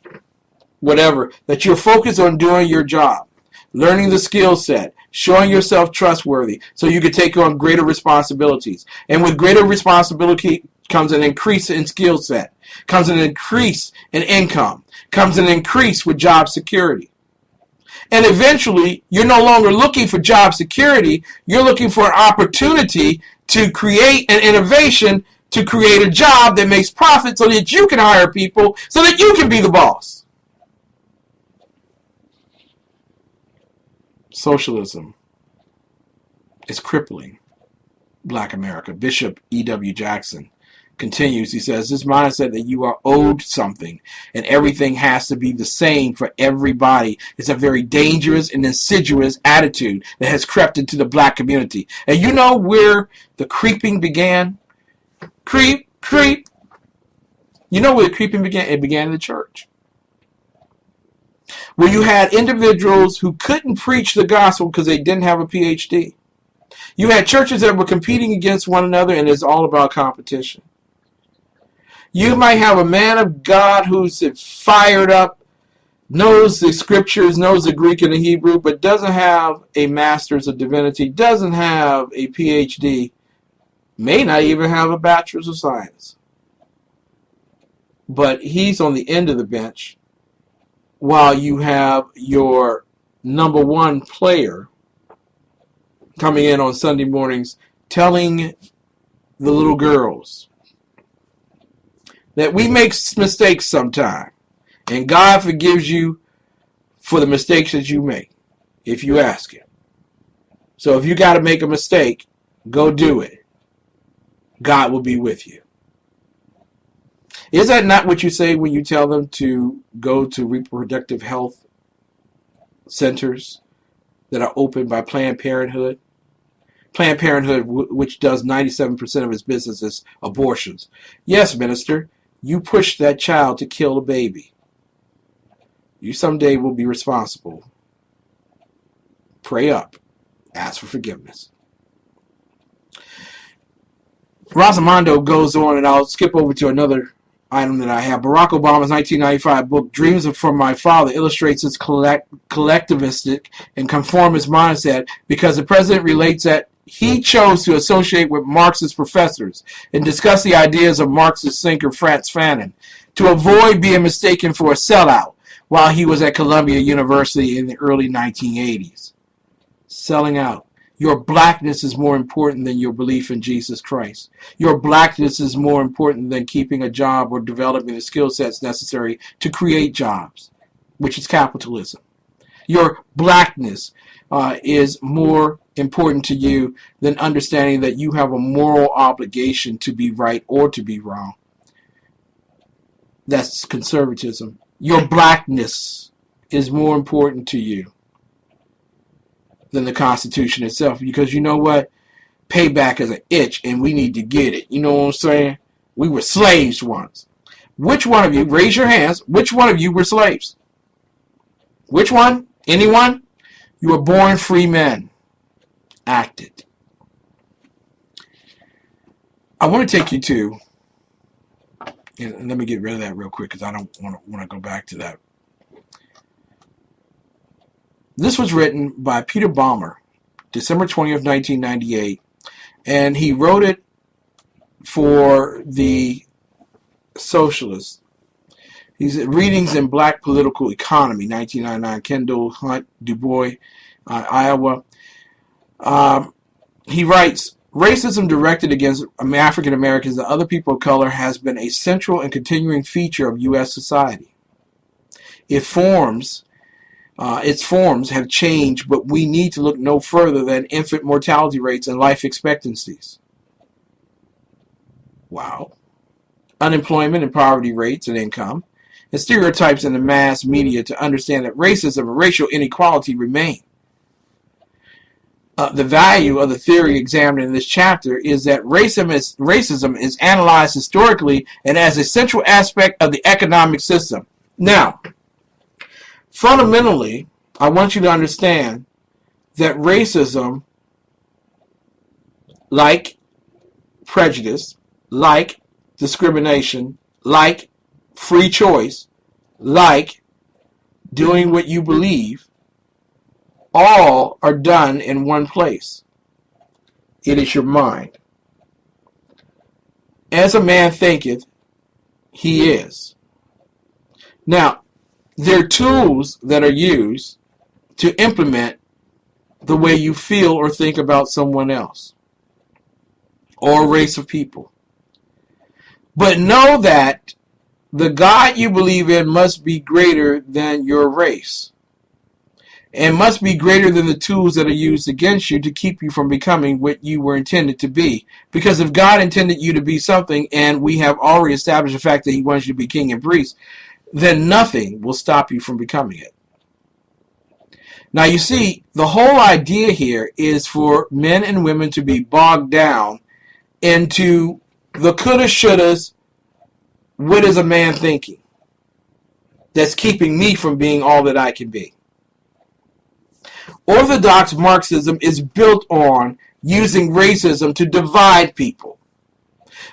whatever. That you're focused on doing your job. Learning the skill set. Showing yourself trustworthy so you can take on greater responsibilities. And with greater responsibility comes an increase in skill set. Comes an increase in income. Comes an increase with job security. And eventually, you're no longer looking for job security. You're looking for an opportunity to create an innovation, to create a job that makes profit so that you can hire people, so that you can be the boss. Socialism is crippling Black America. Bishop E.W. Jackson continues. He says, this mindset that you are owed something and everything has to be the same for everybody is a very dangerous and insidious attitude that has crept into the Black community. And you know where the creeping began? Creep. You know where the creeping began? It began in the church. Where you had individuals who couldn't preach the gospel because they didn't have a PhD. You had churches that were competing against one another, and it's all about competition. You might have a man of God who's fired up, knows the scriptures, knows the Greek and the Hebrew, but doesn't have a master's of divinity, doesn't have a PhD, may not even have a bachelor's of science. But he's on the end of the bench while you have your number one player coming in on Sunday mornings telling the little girls that we make mistakes sometime, and God forgives you for the mistakes that you make if you ask Him. So if you got to make a mistake, go do it. God will be with you. Is that not what you say when you tell them to go to reproductive health centers that are opened by Planned Parenthood? Planned Parenthood, which does 97% of its business is abortions. Yes, minister, you pushed that child to kill a baby. You someday will be responsible. Pray up. Ask for forgiveness. Rosamondo goes on, and I'll skip over to another item that I have. Barack Obama's 1995 book, Dreams from My Father, illustrates his collectivistic and conformist mindset because the president relates that he chose to associate with Marxist professors and discuss the ideas of Marxist thinker Frantz Fanon to avoid being mistaken for a sellout while he was at Columbia University in the early 1980s. Selling out. Your blackness is more important than your belief in Jesus Christ. Your blackness is more important than keeping a job or developing the skill sets necessary to create jobs, which is capitalism. Your blackness is more important to you than understanding that you have a moral obligation to be right or to be wrong. That's conservatism. Your blackness is more important to you than the Constitution itself, because you know what? Payback is an itch, and we need to get it. You know what I'm saying? We were slaves once. Which one of you, raise your hands, which one of you were slaves? Which one? Anyone? You were born free men. Acted. I want to take you to, and let me get rid of that real quick because I don't want to go back to that. This was written by Peter Balmer, December 20th, 1998, and he wrote it for the Socialists. He's Readings in Black Political Economy, 1999, Kendall Hunt, Du Bois, Iowa. He writes, racism directed against African Americans and other people of color has been a central and continuing feature of U.S. society. Its forms have changed, but we need to look no further than infant mortality rates and life expectancies. Wow. Unemployment and poverty rates and income, and stereotypes in the mass media to understand that racism and racial inequality remain. The value of the theory examined in this chapter is that racism is analyzed historically and as a central aspect of the economic system. Now, fundamentally, I want you to understand that racism, like prejudice, like discrimination, like free choice, like doing what you believe, all are done in one place. It is your mind. As a man thinketh, he is. Now, there are tools that are used to implement the way you feel or think about someone else or a race of people. But know that the God you believe in must be greater than your race and must be greater than the tools that are used against you to keep you from becoming what you were intended to be. Because if God intended you to be something, and we have already established the fact that he wants you to be king and priest, then nothing will stop you from becoming it. Now you see, the whole idea here is for men and women to be bogged down into the coulda, shouldas, what is a man thinking that's keeping me from being all that I can be. Orthodox Marxism is built on using racism to divide people,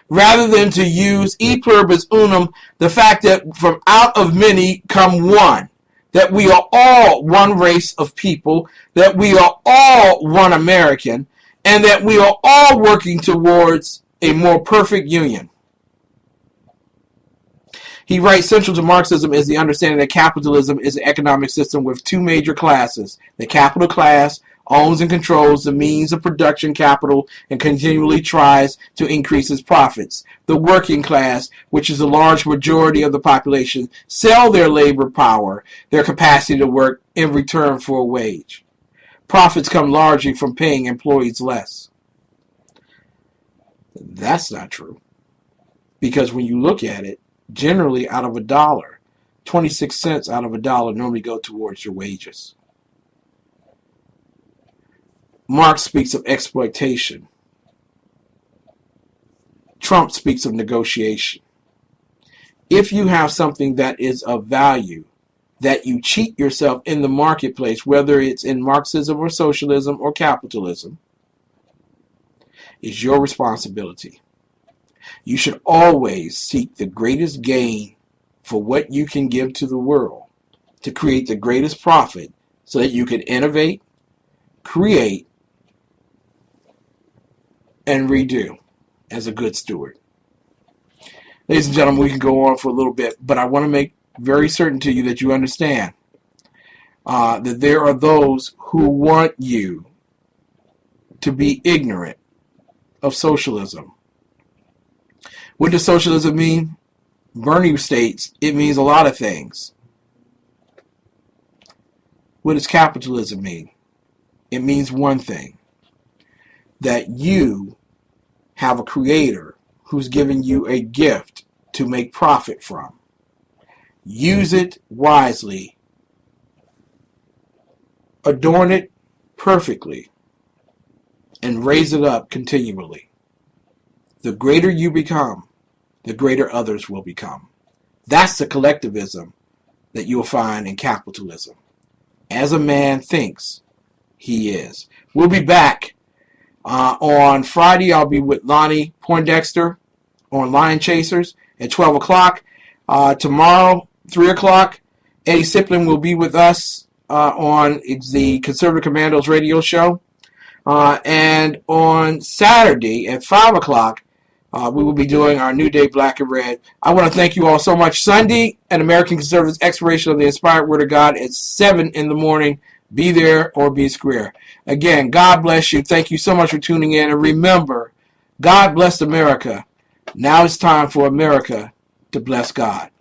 rather than to use e pluribus unum, the fact that from out of many come one, that we are all one race of people, that we are all one American, and that we are all working towards a more perfect union. He writes, central to Marxism is the understanding that capitalism is an economic system with two major classes. The capital class owns and controls the means of production capital and continually tries to increase its profits. The working class, which is a large majority of the population, sell their labor power, their capacity to work, in return for a wage. Profits come largely from paying employees less. That's not true. Because when you look at it, generally out of $1, 26 cents out of $1 normally go towards your wages. Marx speaks of exploitation. Trump speaks of negotiation. If you have something that is of value, that you cheat yourself in the marketplace, whether it's in Marxism or socialism or capitalism, is your responsibility. You should always seek the greatest gain for what you can give to the world to create the greatest profit so that you can innovate, create, and redo as a good steward. Ladies and gentlemen, we can go on for a little bit, but I want to make very certain to you that you understand that there are those who want you to be ignorant of socialism. What does socialism mean? Bernie states it means a lot of things. What does capitalism mean? It means one thing, that you have a creator who's given you a gift to make profit from. Use it wisely. Adorn it perfectly. And raise it up continually. The greater you become, the greater others will become. That's the collectivism that you'll find in capitalism. As a man thinks, he is. We'll be back on Friday. I'll be with Lonnie Poindexter on Lion Chasers at 12 o'clock. Tomorrow, 3 o'clock, Eddie Siplin will be with us on the Conservative Commandos radio show. And on Saturday at 5 o'clock, we will be doing our New Day Black and Red. I want to thank you all so much. Sunday, an American Conservatives Exploration of the Inspired Word of God at 7 in the morning. Be there or be square. Again, God bless you. Thank you so much for tuning in. And remember, God bless America. Now it's time for America to bless God.